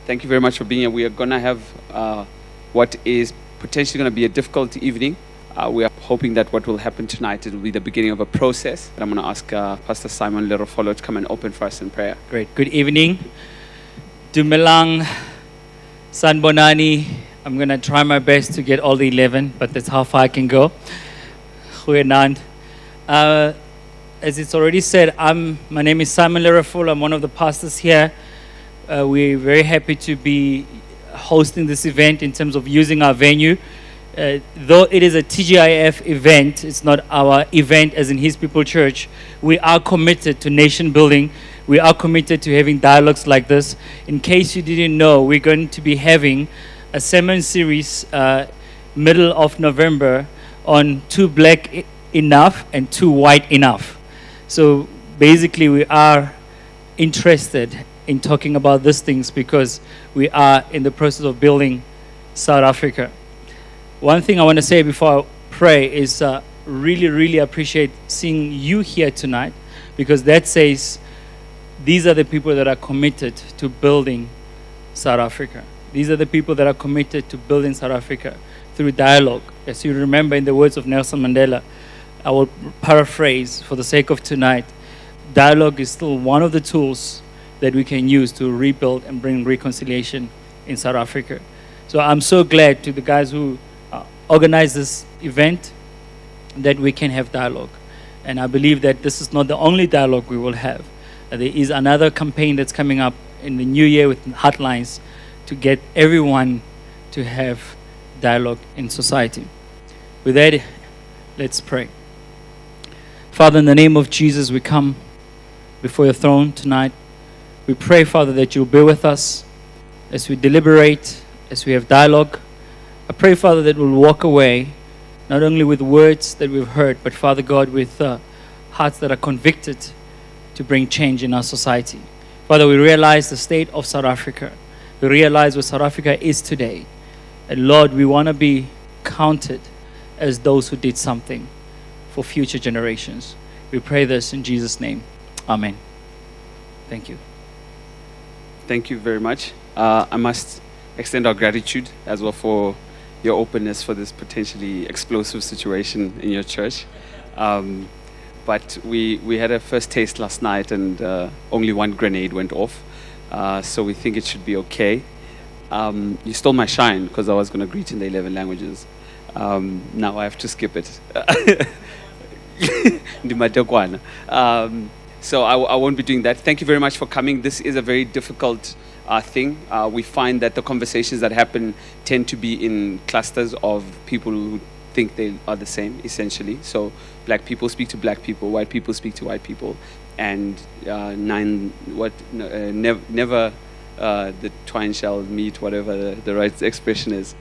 Thank you very much for being here. We are going to have what is potentially going to be a difficult evening. We are hoping that what will happen tonight, it will be the beginning of a process. And I'm going to ask Pastor Simon Lerofolo to come and open for us in prayer. Great. Good evening. Dumelang, Sanbonani. I'm going to try my best to get all the 11, but that's how far I can go. Goeienaand. As it's already said, my name is Simon Lerofolo. I'm one of the pastors here. We're very happy to be hosting this event in terms of using our venue. Though it is a TGIF event, it's not our event as in His People Church. We are committed to nation building. We are committed to having dialogues like this. In case you didn't know, we're going to be having a sermon series middle of November on too black enough and too white enough. So basically we are interested in talking about these things because we are in the process of building South Africa. One thing I want to say before I pray is really appreciate seeing you here tonight, because that says these are the people that are committed to building South Africa. These are the people that are committed to building South Africa through dialogue. As you remember in the words of Nelson Mandela, I will paraphrase for the sake of tonight, dialogue is still one of the tools that we can use to rebuild and bring reconciliation in South Africa. So I'm so glad to the guys who organized this event that we can have dialogue. And I believe that this is not the only dialogue we will have. There is another campaign that's coming up in the new year with hotlines to get everyone to have dialogue in society. With that, let's pray. Father, in the name of Jesus, we come before your throne tonight. We pray, Father, that you'll be with us as we deliberate, as we have dialogue. I pray, Father, that we'll walk away not only with words that we've heard, but, Father God, with hearts that are convicted to bring change in our society. Father, we realize the state of South Africa. We realize where South Africa is today. And Lord, we want to be counted as those who did something for future generations. We pray this in Jesus' name. Amen. Thank you. Thank you very much. I must extend our gratitude as well for your openness for this potentially explosive situation in your church. But we had a first taste last night and only one grenade went off. So we think it should be okay. You stole my shine because I was going to greet in the 11 languages. Now I have to skip it. So I won't be doing that. Thank you very much for coming. This is a very difficult thing. We find that the conversations that happen tend to be in clusters of people who think they are the same, essentially. So black people speak to black people, white people speak to white people, and never the twine shall meet, whatever the right expression is.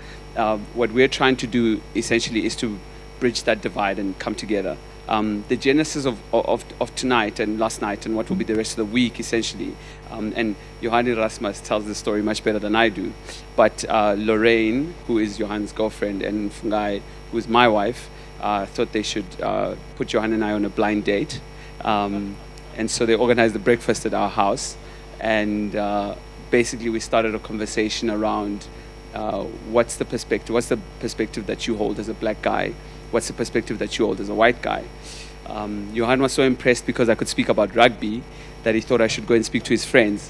What we're trying to do essentially is to bridge that divide and come together. The genesis of tonight and last night and what will be the rest of the week, essentially. And Johanni Rasmus tells the story much better than I do. But Lorraine, who is Johan's girlfriend, and Fungai, who is my wife, thought they should put Johan and I on a blind date. And so they organized the breakfast at our house. And basically we started a conversation around what's the perspective that you hold as a black guy? What's the perspective that you hold as a white guy? Johan was so impressed because I could speak about rugby that he thought I should go and speak to his friends.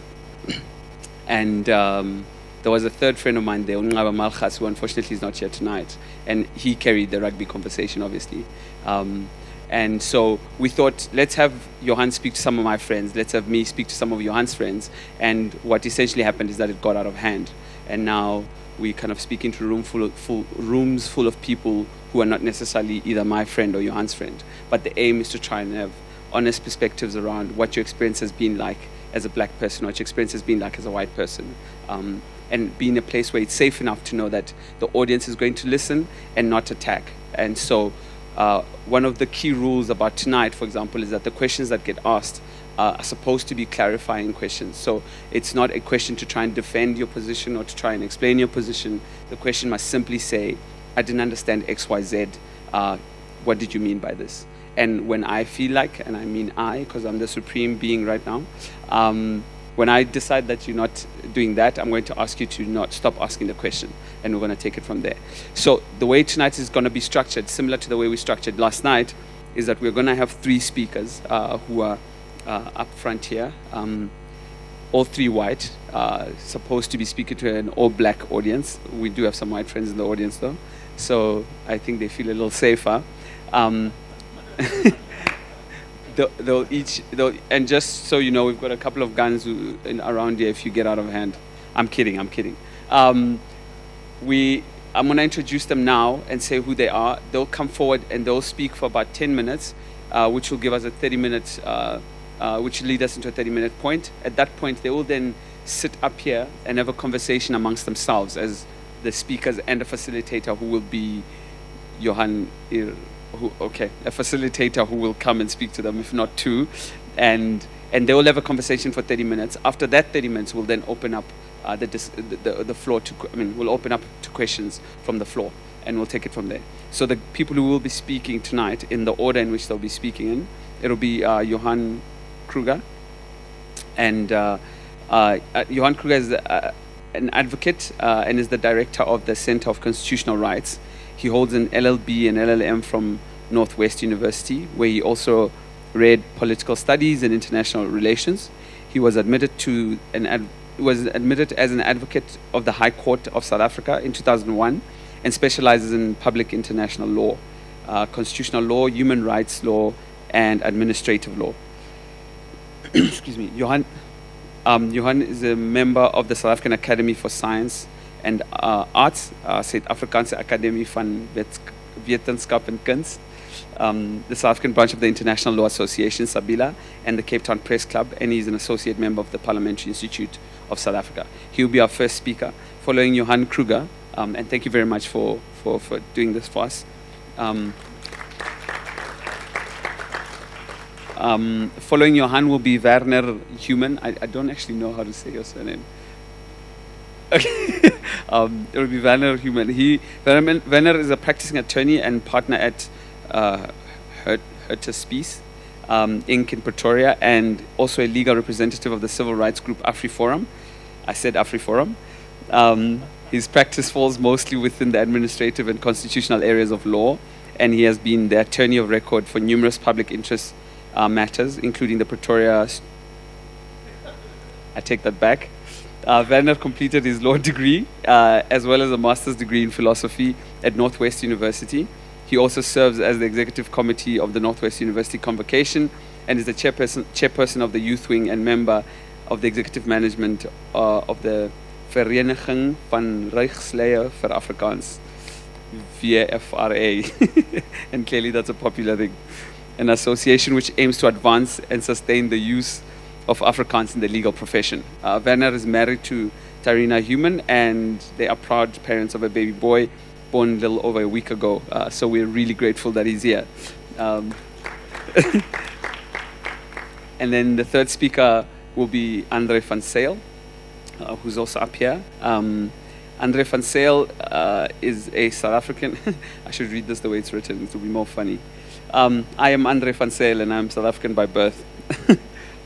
And there was a third friend of mine there, Ungaba Malchas, who unfortunately is not here tonight. And he carried the rugby conversation, obviously. And so we thought, let's have Johan speak to some of my friends. Let's have me speak to some of Johan's friends. And what essentially happened is that it got out of hand. And now we kind of speak into rooms full of people who are not necessarily either my friend or Johan's friend. But the aim is to try and have honest perspectives around what your experience has been like as a black person, what your experience has been like as a white person. And be in a place where it's safe enough to know that the audience is going to listen and not attack. And so one of the key rules about tonight, for example, is that the questions that get asked are supposed to be clarifying questions. So it's not a question to try and defend your position or to try and explain your position. The question must simply say, I didn't understand X, Y, Z. What did you mean by this? And when I feel like, and I mean I, because I'm the supreme being right now, When I decide that you're not doing that, I'm going to ask you to not stop asking the question, and we're going to take it from there. So the way tonight is going to be structured, similar to the way we structured last night, is that we're going to have three speakers who are up front here, all three white, supposed to be speaking to an all-black audience. We do have some white friends in the audience, though, so I think they feel a little safer. They'll and just so you know, we've got a couple of guns around here if you get out of hand. I'm kidding. I'm going to introduce them now and say who they are. They'll come forward and they'll speak for about 10 minutes, which will give us a 30 minutes, which will lead us into a 30-minute point. At that point, they will then sit up here and have a conversation amongst themselves as the speakers and a facilitator who will be Johan. A facilitator who will come and speak to them, if not two, and they will have a conversation for 30 minutes. After that 30 minutes, we'll then open up the floor we'll open up to questions from the floor, and we'll take it from there. So the people who will be speaking tonight, in the order in which they'll be speaking in, it'll be Johan Kruger, and Johan Kruger is an advocate and is the director of the Center of Constitutional Rights. He holds an LLB and LLM from Northwest University, where he also read political studies and international relations. He was admitted as an advocate of the High Court of South Africa in 2001, and specializes in public international law, constitutional law, human rights law, and administrative law. Excuse me. Johan is a member of the South African Academy for Science and Arts, Suid-Afrikaanse Akademie van Wetenskap en Kunst, the South African branch of the International Law Association, SABILA, and the Cape Town Press Club, and he's an associate member of the Parliamentary Institute of South Africa. He'll be our first speaker, following Johan Kruger, and thank you very much for doing this for us. Following Johan will be Werner Human. I don't actually know how to say your surname. Okay. It will be Werner Human. Werner is a practicing attorney and partner at Hertespies Inc. in Pretoria, and also a legal representative of the civil rights group AfriForum. I said AfriForum. His practice falls mostly within the administrative and constitutional areas of law, and he has been the attorney of record for numerous public interest matters, including the Pretoria. I take that back. Werner completed his law degree as well as a master's degree in philosophy at Northwest University. He also serves as the executive committee of the Northwest University Convocation and is the chairperson of the youth wing and member of the executive management of the Vereniging van Rechtsleye vir Afrikaans, VFRA. And clearly that's a popular thing. An association which aims to advance and sustain the use of Afrikaans in the legal profession. Werner is married to Tarina Human, and they are proud parents of a baby boy born a little over a week ago. So we're really grateful that he's here. And then the third speaker will be Andre van Zyl, who's also up here. Andre van Zyl is a South African. I should read this the way it's written, it will be more funny. I am Andre van Zyl, and I'm South African by birth,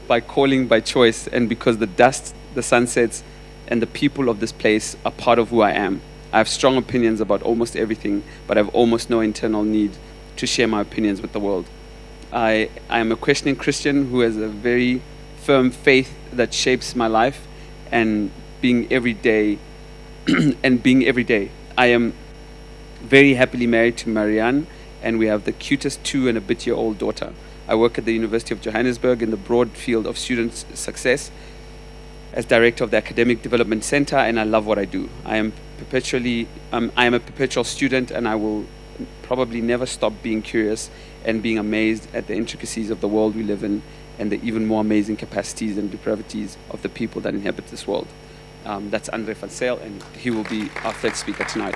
by calling, by choice, and because the dust, the sunsets, and the people of this place are part of who I am. I have strong opinions about almost everything, but I have almost no internal need to share my opinions with the world. I am a questioning Christian who has a very firm faith that shapes my life and being every day. I am very happily married to Marianne, and we have the cutest 2-and-a-bit-year-old daughter. I work at the University of Johannesburg in the broad field of student success as director of the Academic Development Center, and I love what I do. I am a perpetual student, and I will probably never stop being curious and being amazed at the intricacies of the world we live in and the even more amazing capacities and depravities of the people that inhabit this world. That's Andre van Zyl, and he will be our third speaker tonight.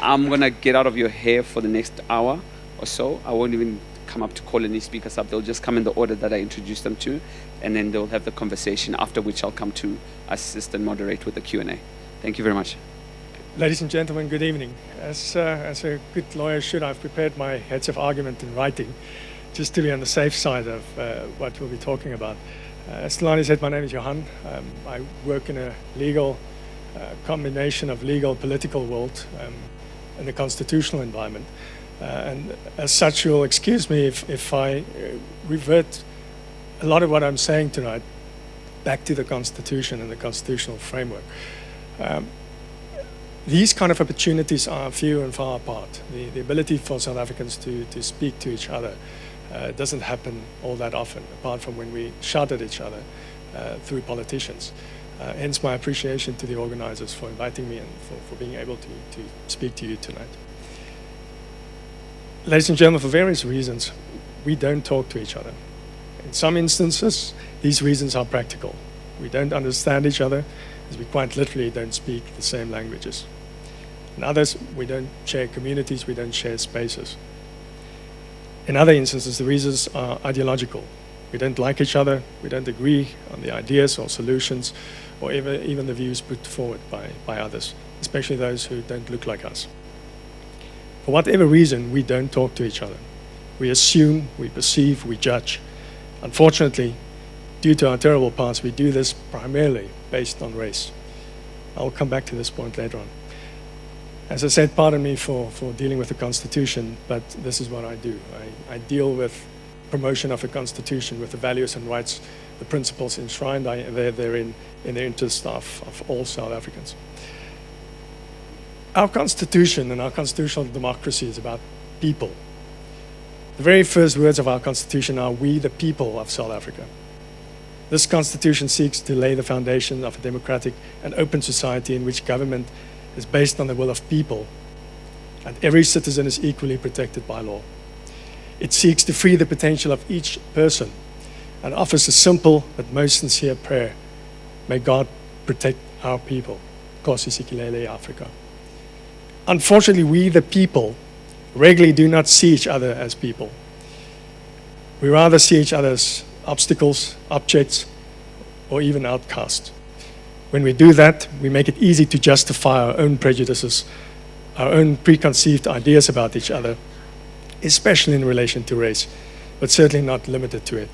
I'm going to get out of your hair for the next hour or so. I won't even come up to call any speakers up. They'll just come in the order that I introduced them to, and then they'll have the conversation, after which I'll come to assist and moderate with the Q&A. Thank you very much. Ladies and gentlemen, good evening. As a good lawyer should, I've prepared my heads of argument in writing, just to be on the safe side of what we'll be talking about. As Lani said, my name is Johan. I work in a legal combination of legal political world in a constitutional environment. And as such, you'll excuse me if I revert a lot of what I'm saying tonight back to the Constitution and the constitutional framework. These kind of opportunities are few and far apart. The ability for South Africans to speak to each other doesn't happen all that often, apart from when we shout at each other through politicians. Hence my appreciation to the organizers for inviting me and for being able to speak to you tonight. Ladies and gentlemen, for various reasons, we don't talk to each other. In some instances, these reasons are practical. We don't understand each other, as we quite literally don't speak the same languages. In others, we don't share communities, we don't share spaces. In other instances, the reasons are ideological. We don't like each other, we don't agree on the ideas or solutions, or even the views put forward by others, especially those who don't look like us. For whatever reason, we don't talk to each other. We assume, we perceive, we judge. Unfortunately, due to our terrible past, we do this primarily based on race. I'll come back to this point later on. As I said, pardon me for dealing with the Constitution, but this is what I do. I deal with promotion of the Constitution, with the values and rights, the principles enshrined therein in the interest of all South Africans. Our Constitution and our constitutional democracy is about people. The very first words of our Constitution are, "We the people of South Africa." This Constitution seeks to lay the foundation of a democratic and open society in which government is based on the will of people, and every citizen is equally protected by law. It seeks to free the potential of each person and offers a simple but most sincere prayer: may God protect our people. Nkosi sikhilele Africa. Unfortunately, we the people regularly do not see each other as people. We rather see each other as obstacles, objects, or even outcasts. When we do that, we make it easy to justify our own prejudices, our own preconceived ideas about each other, especially in relation to race, but certainly not limited to it.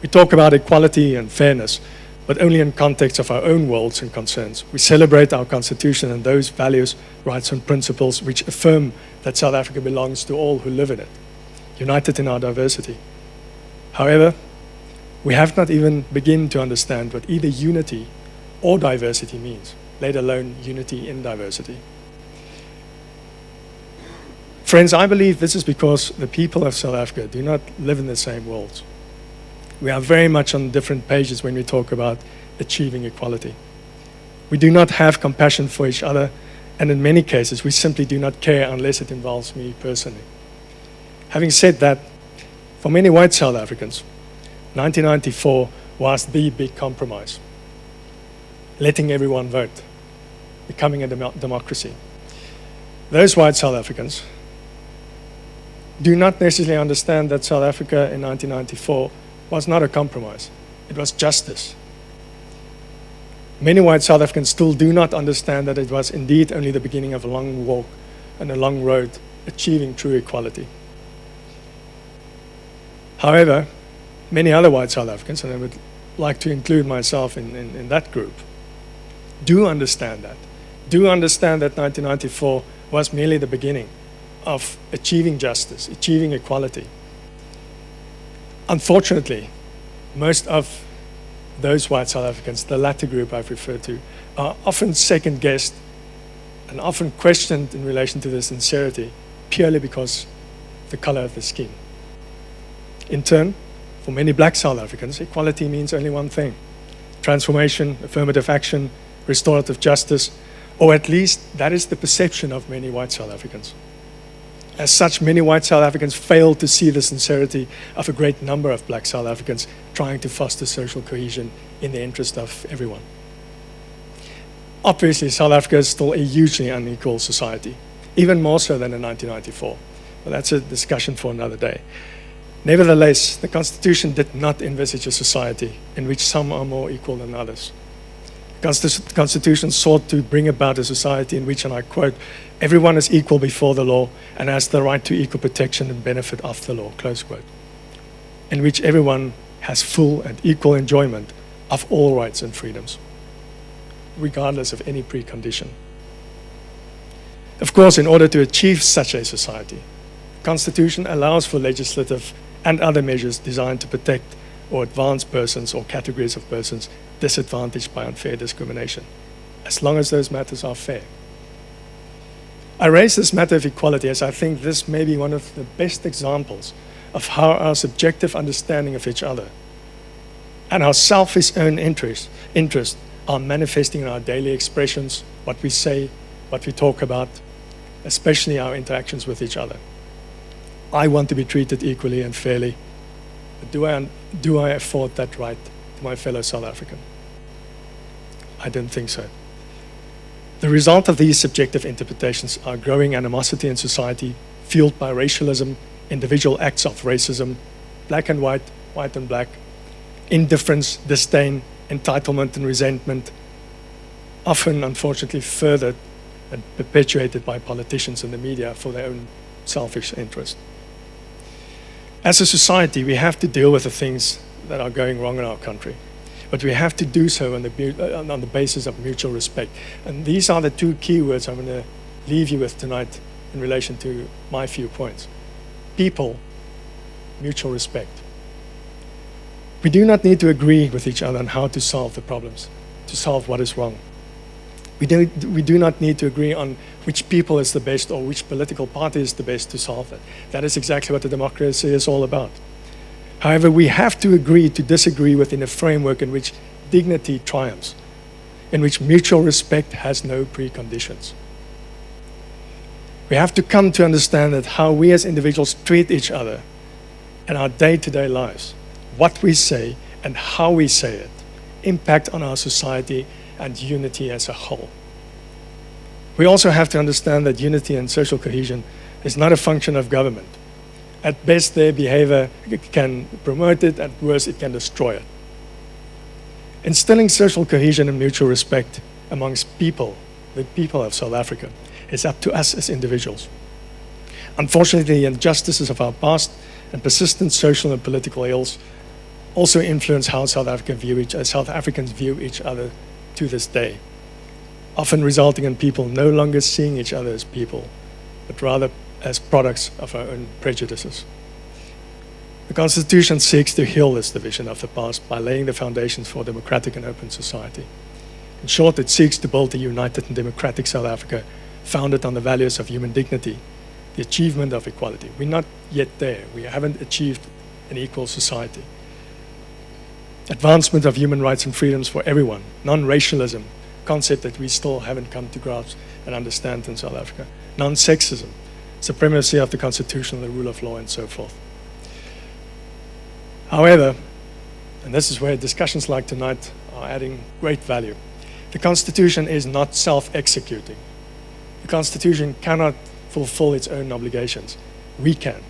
We talk about equality and fairness, but only in context of our own worlds and concerns. We celebrate our Constitution and those values, rights, and principles which affirm that South Africa belongs to all who live in it, united in our diversity. However, we have not even begun to understand what either unity or diversity means, let alone unity in diversity. Friends, I believe this is because the people of South Africa do not live in the same worlds. We are very much on different pages when we talk about achieving equality. We do not have compassion for each other, and in many cases, we simply do not care unless it involves me personally. Having said that, for many white South Africans, 1994 was the big compromise. Letting everyone vote, becoming a democracy. Those white South Africans do not necessarily understand that South Africa in 1994 was not a compromise. It was justice. Many white South Africans still do not understand that it was indeed only the beginning of a long walk and a long road achieving true equality. However, many other white South Africans, and I would like to include myself in that group, do understand that. Do understand that 1994 was merely the beginning of achieving justice, achieving equality. Unfortunately, most of those white South Africans, the latter group I've referred to, are often second-guessed and often questioned in relation to their sincerity purely because of the color of the skin. In turn, for many black South Africans, equality means only one thing: transformation, affirmative action, restorative justice, or at least that is the perception of many white South Africans. As such, many white South Africans fail to see the sincerity of a great number of black South Africans trying to foster social cohesion in the interest of everyone. Obviously, South Africa is still a hugely unequal society, even more so than in 1994. But that's a discussion for another day. Nevertheless, the Constitution did not envisage a society in which some are more equal than others. The Constitution sought to bring about a society in which, and I quote, "everyone is equal before the law and has the right to equal protection and benefit of the law," close quote. In which everyone has full and equal enjoyment of all rights and freedoms, regardless of any precondition. Of course, in order to achieve such a society, the Constitution allows for legislative and other measures designed to protect or advance persons or categories of persons disadvantaged by unfair discrimination, as long as those matters are fair. I raise this matter of equality as I think this may be one of the best examples of how our subjective understanding of each other and our selfish own interests are manifesting in our daily expressions, what we say, what we talk about, especially our interactions with each other. I want to be treated equally and fairly, but do I afford that right to my fellow South African? I don't think so. The result of these subjective interpretations are growing animosity in society, fueled by racialism, individual acts of racism, black and white, white and black, indifference, disdain, entitlement, and resentment, often, unfortunately, furthered and perpetuated by politicians and the media for their own selfish interest. As a society, we have to deal with the things that are going wrong in our country, but we have to do so on the basis of mutual respect. And these are the two key words I'm going to leave you with tonight in relation to my few points. People, mutual respect. We do not need to agree with each other on how to solve the problems, to solve what is wrong. We do not need to agree on which people is the best or which political party is the best to solve it. That is exactly what the democracy is all about. However, we have to agree to disagree within a framework in which dignity triumphs, in which mutual respect has no preconditions. We have to come to understand that how we as individuals treat each other in our day-to-day lives, what we say and how we say it, impact on our society and unity as a whole. We also have to understand that unity and social cohesion is not a function of government. At best, their behavior can promote it, at worst, it can destroy it. Instilling social cohesion and mutual respect amongst people, the people of South Africa, is up to us as individuals. Unfortunately, the injustices of our past and persistent social and political ills also influence how South Africans view each other to this day, often resulting in people no longer seeing each other as people, but rather as products of our own prejudices. The Constitution seeks to heal this division of the past by laying the foundations for a democratic and open society. In short, it seeks to build a united and democratic South Africa founded on the values of human dignity, the achievement of equality. We're not yet there. We haven't achieved an equal society. Advancement of human rights and freedoms for everyone, non-racialism, concept that we still haven't come to grasp and understand in South Africa, non-sexism, supremacy of the Constitution, the rule of law, and so forth. However, and this is where discussions like tonight are adding great value, the Constitution is not self-executing. The Constitution cannot fulfill its own obligations. We can.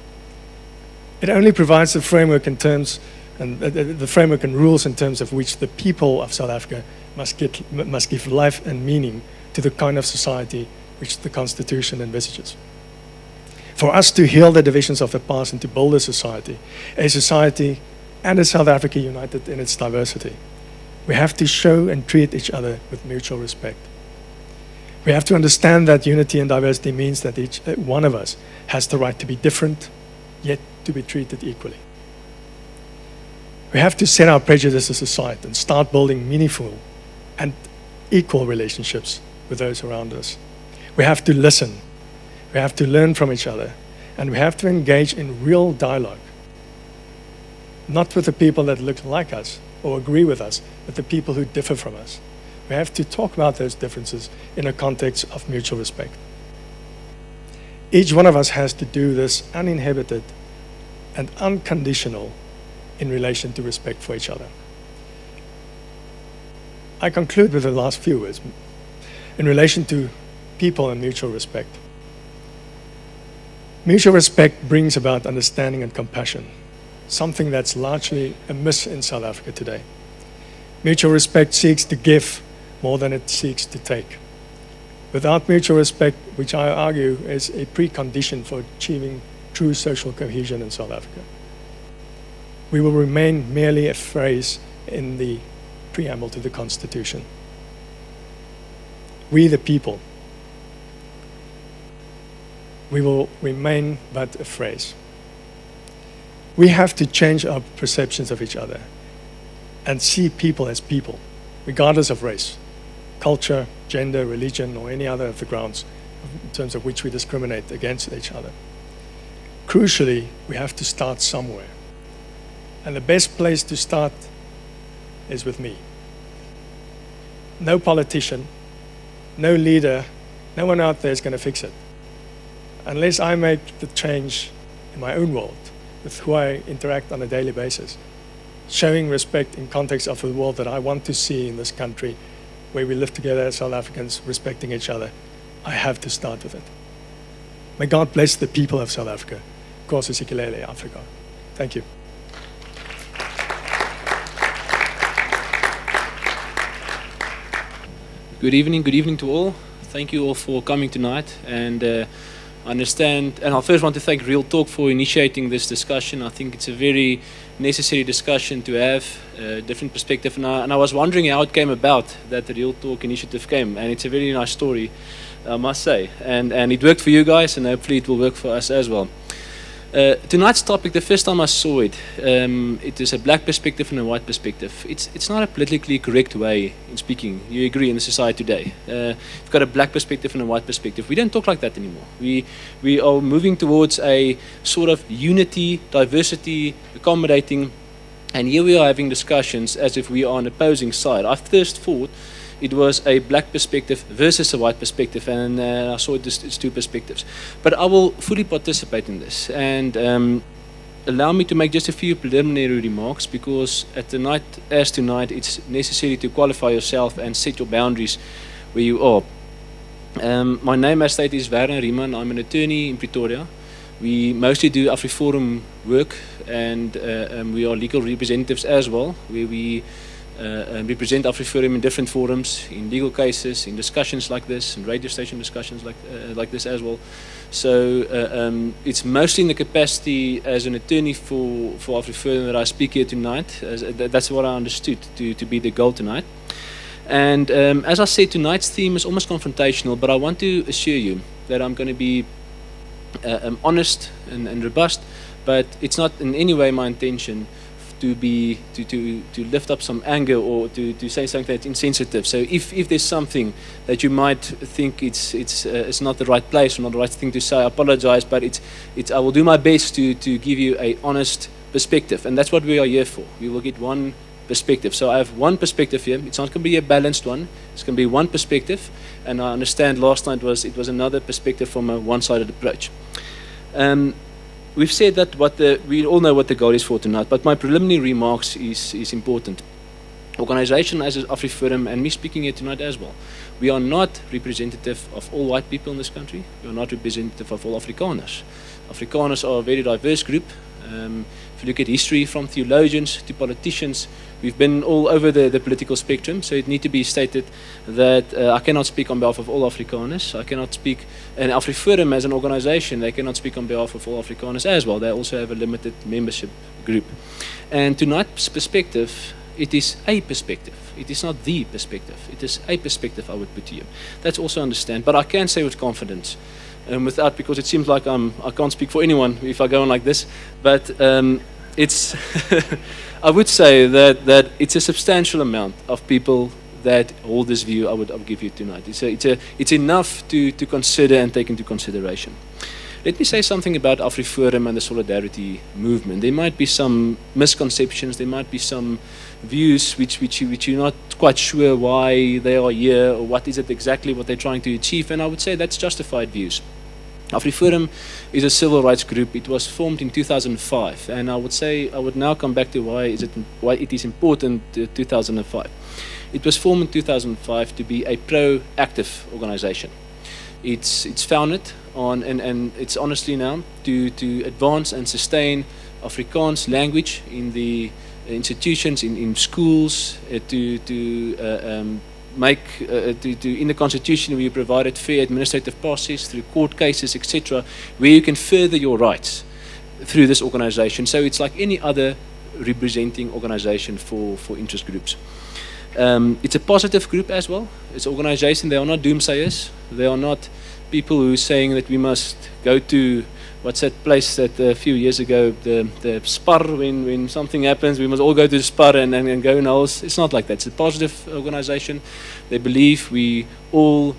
It only provides the framework in terms and the framework and rules in terms of which the people of South Africa must give life and meaning to the kind of society which the Constitution envisages. For us to heal the divisions of the past and to build a society and a South Africa united in its diversity, we have to show and treat each other with mutual respect. We have to understand that unity and diversity means that each one of us has the right to be different, yet to be treated equally. We have to set our prejudices aside and start building meaningful and equal relationships with those around us. We have to listen. We have to learn from each other. And we have to engage in real dialogue. Not with the people that look like us or agree with us, but the people who differ from us. We have to talk about those differences in a context of mutual respect. Each one of us has to do this uninhibited and unconditional in relation to respect for each other. I conclude with the last few words in relation to people and mutual respect. Mutual respect brings about understanding and compassion, something that's largely amiss in South Africa today. Mutual respect seeks to give more than it seeks to take. Without mutual respect, which I argue is a precondition for achieving true social cohesion in South Africa. we will remain merely a phrase in the preamble to the Constitution. We the people, we will remain but a phrase. We have to change our perceptions of each other and see people as people, regardless of race, culture, gender, religion, or any other of the grounds in terms of which we discriminate against each other. Crucially, we have to start somewhere. And the best place to start is with me. No politician, no leader, no one out there is going to fix it. Unless I make the change in my own world, with who I interact on a daily basis, showing respect in context of the world that I want to see in this country, where we live together as South Africans, respecting each other, I have to start with it. May God bless the people of South Africa. Nkosi sikelele Afrika. Thank you. Good evening to all. Thank you all for coming tonight, and I understand, and I first want to thank Real Talk for initiating this discussion. I think it's a very necessary discussion to have a different perspective, and I was wondering how it came about that the Real Talk initiative came, and it's a very nice story, I must say, and it worked for you guys, and hopefully it will work for us as well. Tonight's topic, the first time I saw it, it is a black perspective and a white perspective. It's not a politically correct way in speaking. You agree in the society today. You've got a black perspective and a white perspective. We don't talk like that anymore. We are moving towards a sort of unity, diversity, accommodating, and here we are having discussions as if we are on opposing side. I first thought it was a black perspective versus a white perspective, and I saw it as two perspectives. But I will fully participate in this, and allow me to make just a few preliminary remarks, because tonight, it's necessary to qualify yourself and set your boundaries where you are. My name, as stated, is Werner Riemann. I'm an attorney in Pretoria. We mostly do AfriForum work, and we are legal representatives as well, where we represent AfriForum in different forums, in legal cases, in discussions like this, in radio station discussions like this as well. So it's mostly in the capacity as an attorney for AfriForum that I speak here tonight. That's what I understood to be the goal tonight. And as I said, tonight's theme is almost confrontational, but I want to assure you that I'm going to be honest and robust, but it's not in any way my intention to lift up some anger or to say something that's insensitive. So if there's something that you might think it's not the right place or not the right thing to say, I apologize, but I will do my best to give you a honest perspective, and that's what we are here for. We will get one perspective. So I have one perspective here. It's not going to be a balanced one. It's going to be one perspective, and I understand last night it was another perspective from a one-sided approach. We've said that we all know what the goal is for tonight, but my preliminary remarks is important. Organization as AfriForum, and me speaking here tonight as well, we are not representative of all white people in this country. We are not representative of all Afrikaners. Afrikaners are a very diverse group. If you look at history, from theologians to politicians, we've been all over the political spectrum, so it needs to be stated that I cannot speak on behalf of all Afrikaners. I cannot speak, and AfriForum as an organization, they cannot speak on behalf of all Afrikaners as well. They also have a limited membership group. And tonight's perspective, it is a perspective. It is not the perspective. It is a perspective I would put to you. That's also understand, but I can say with confidence, because it seems like I can't speak for anyone if I go on like this, but it's I would say that it's a substantial amount of people that hold this view. I'll give you tonight. It's enough to consider and take into consideration. Let me say something about AfriForum and the solidarity movement. There might be some misconceptions. There might be some views which you're not quite sure why they are here or what is it exactly what they're trying to achieve. And I would say that's justified views. AfriForum is a civil rights group. It was formed in 2005, and I would now come back to why it is important 2005. It was formed in 2005 to be a proactive organization. It's founded on, and it's honestly now to advance and sustain Afrikaans language in the institutions, in schools, in the Constitution we provided fair administrative process through court cases, etc., where you can further your rights through this organization. So it's like any other representing organization for interest groups. It's a positive group as well. It's an organization, they are not doomsayers. They are not people who are saying that we must go to, what's that place that a few years ago, the Spar, when something happens, we must all go to the Spar and go in holes. It's not like that. It's a positive organization. They believe we all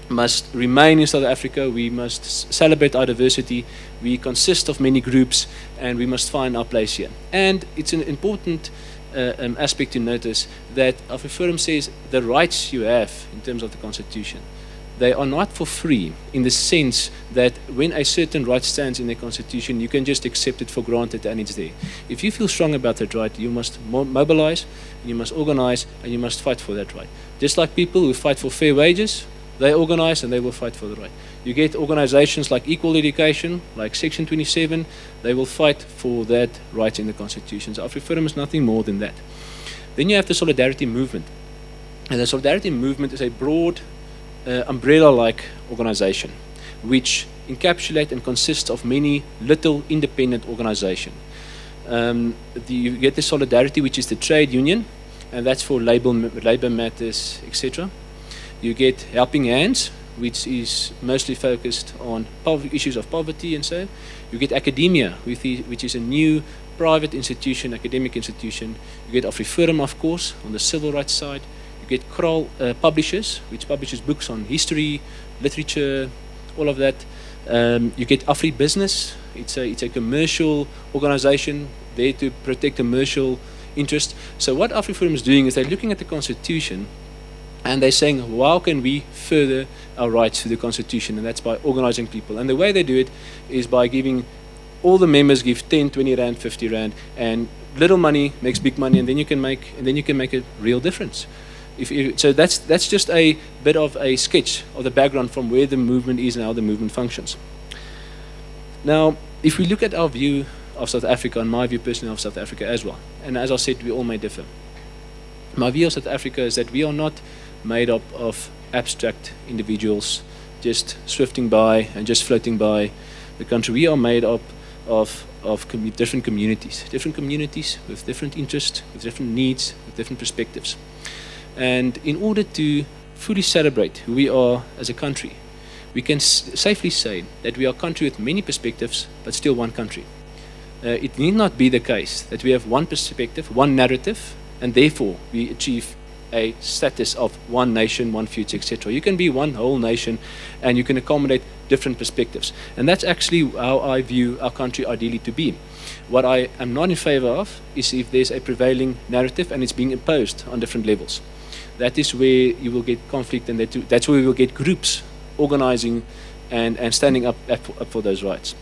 must remain in South Africa. We must celebrate our diversity. We consist of many groups, and we must find our place here. And it's an important aspect to notice that Afriforum says the rights you have in terms of the Constitution, they are not for free, in the sense that when a certain right stands in the Constitution, you can just accept it for granted and it's there. If you feel strong about that right, you must mobilize, and you must organize, and you must fight for that right. Just like people who fight for fair wages, they organize and they will fight for the right. You get organizations like Equal Education, like Section 27, they will fight for that right in the Constitution. So Afriforum is nothing more than that. Then you have the Solidarity Movement. And the Solidarity Movement is a broad, umbrella-like organization, which encapsulates and consists of many little independent organizations. You get the Solidarity, which is the trade union, and that's for labor matters, etc. You get Helping Hands, which is mostly focused on issues of poverty and so. You get Academia, which is a new private institution, academic institution. You get Afriforum, of course, on the civil rights side. You get Kral Publishers, which publishes books on history, literature, all of that. You get Afribusiness. It's a commercial organization there to protect commercial interests. So what Afriforum is doing is they're looking at the Constitution, and they're saying, how can we further our rights to the Constitution? And that's by organizing people. And the way they do it is by giving, all the members give 10, 20 rand, 50 rand, and little money makes big money, and then you can make a real difference. So that's just a bit of a sketch of the background from where the movement is and how the movement functions. Now, if we look at our view of South Africa, and my view personally of South Africa as well, and as I said, we all may differ. My view of South Africa is that we are not made up of abstract individuals just swifting by and just floating by the country. We are made up of different communities with different interests, with different needs, with different perspectives. And in order to fully celebrate who we are as a country, we can safely say that we are a country with many perspectives, but still one country. It need not be the case that we have one perspective, one narrative, and therefore we achieve a status of one nation, one future, etc. You can be one whole nation, and you can accommodate different perspectives. And that's actually how I view our country ideally to be. What I am not in favor of is if there's a prevailing narrative and it's being imposed on different levels. That is where you will get conflict, and that's where we will get groups organizing and standing up for those rights.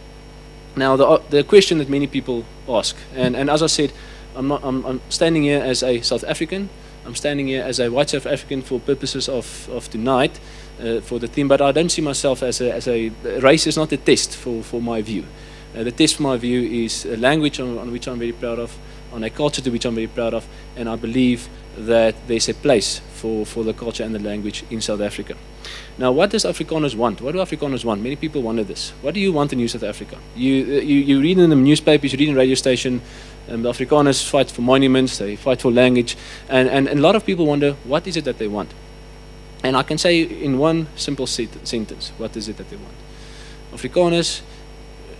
Now, the question that many people ask, and as I said, I'm standing here as a South African. I'm standing here as a white South African for purposes of tonight, for the theme, but I don't see myself as a race is not a test for my view. The test for my view is a language on which I'm very proud of, on a culture to which I'm very proud of, and I believe that there's a place for the culture and the language in South Africa. Now, what does Afrikaners want? What do Afrikaners want? Many people wonder this. What do you want in New South Africa? You read in the newspapers, you read in the radio station, the Afrikaners fight for monuments, they fight for language, and a lot of people wonder, what is it that they want? And I can say in one simple sentence, what is it that they want? Afrikaners,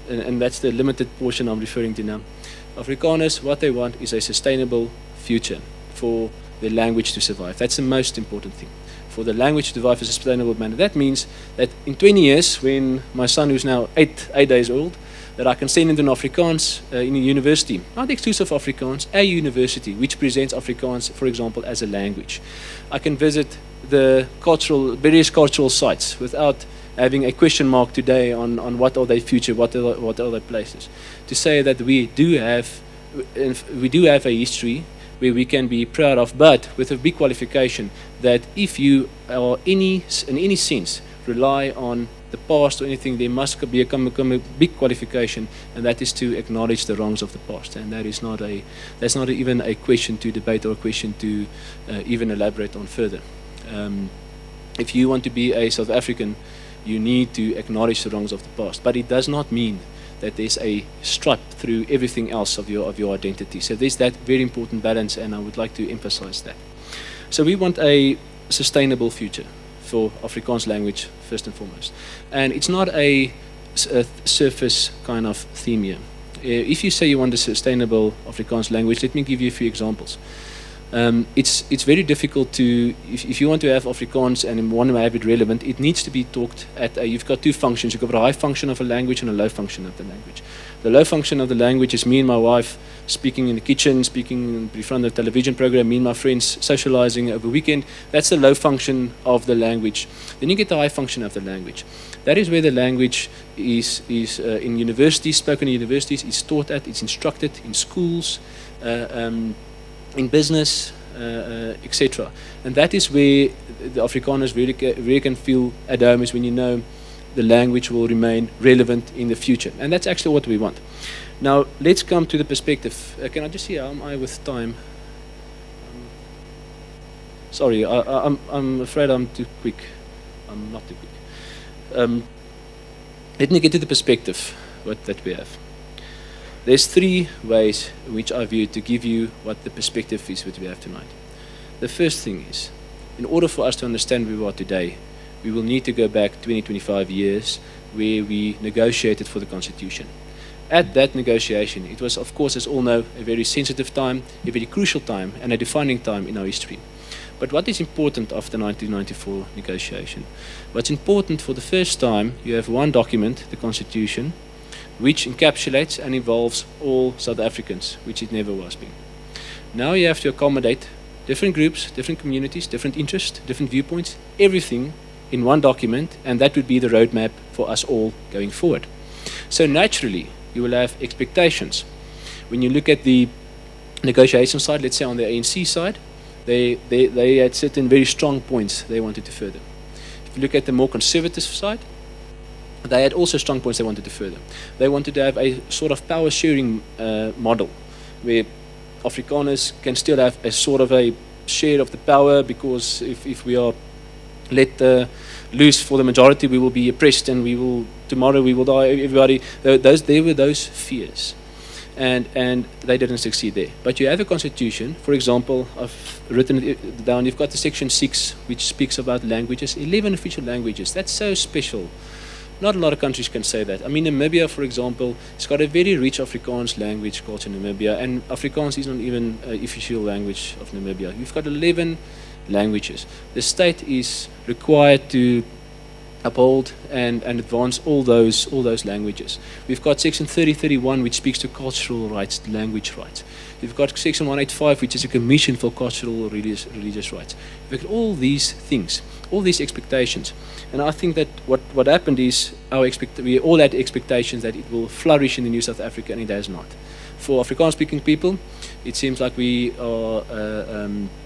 and that's the limited portion I'm referring to now, Afrikaners, what they want is a sustainable future for their language to survive. That's the most important thing. For the language to survive in a sustainable manner. That means that in 20 years, when my son, who's now 8 days old, that I can send him to an Afrikaans in a university, not exclusive Afrikaans, a university which presents Afrikaans, for example, as a language. I can visit the various cultural sites without having a question mark today on what are their future, what are their places. To say that we do have a history where we can be proud of, but with a big qualification that if you are in any sense rely on the past or anything, there must become a big qualification, and that is to acknowledge the wrongs of the past. And that's not even a question to debate or a question to even elaborate on further. If you want to be a South African, you need to acknowledge the wrongs of the past. But it does not mean that there's a stripe through everything else of your identity. So there's that very important balance, and I would like to emphasize that. So we want a sustainable future for Afrikaans language, first and foremost. And it's not a surface kind of theme here. If you say you want a sustainable Afrikaans language, let me give you a few examples. It's very difficult to, if you want to have Afrikaans and want to have it relevant, it needs to be talked at you've got two functions. You've got a high function of a language and a low function of the language. The low function of the language is me and my wife speaking in the kitchen, speaking in front of the television program, me and my friends socializing over weekend. That's the low function of the language. Then you get the high function of the language. That is where the language is in universities, spoken in universities, is taught at, it's instructed in schools, in business, etc. And that is where the Afrikaners really can feel at home, is when you know the language will remain relevant in the future. And that's actually what we want. Now, let's come to the perspective. Can I just see how am I with time? Sorry, I'm afraid I'm too quick. I'm not too quick. Let me get to the perspective that we have. There's three ways which I view to give you what the perspective is that we have tonight. The first thing is, in order for us to understand where we are today, we will need to go back 20, 25 years where we negotiated for the Constitution. At that negotiation, it was, of course, as all know, a very sensitive time, a very crucial time, and a defining time in our history. But what is important after the 1994 negotiation? What's important, for the first time, you have one document, the Constitution, which encapsulates and involves all South Africans, which it never was been. Now you have to accommodate different groups, different communities, different interests, different viewpoints, everything in one document, and that would be the roadmap for us all going forward. So naturally, you will have expectations. When you look at the negotiation side, let's say on the ANC side, they had certain very strong points they wanted to further. If you look at the more conservative side, they had also strong points they wanted to further. They wanted to have a sort of power sharing model where Afrikaners can still have a sort of a share of the power, because if we are let loose for the majority, we will be oppressed, and tomorrow we will die. Everybody, there were those fears, and they didn't succeed there. But you have a constitution. For example, I've written it down. You've got the section 6, which speaks about languages, 11 official languages. That's so special. Not a lot of countries can say that. I mean, Namibia, for example, it's got a very rich Afrikaans language culture in Namibia, and Afrikaans is not even an official language of Namibia. You've got 11 languages. The state is required to uphold and advance all those languages. We've got section 3031, which speaks to cultural rights, language rights. We've got section 185, which is a commission for cultural religious rights. We've got all these things, all these expectations. And I think that what happened is we all had expectations that it will flourish in the new South Africa, and it has not. For Afrikaans-speaking people, it seems like we are,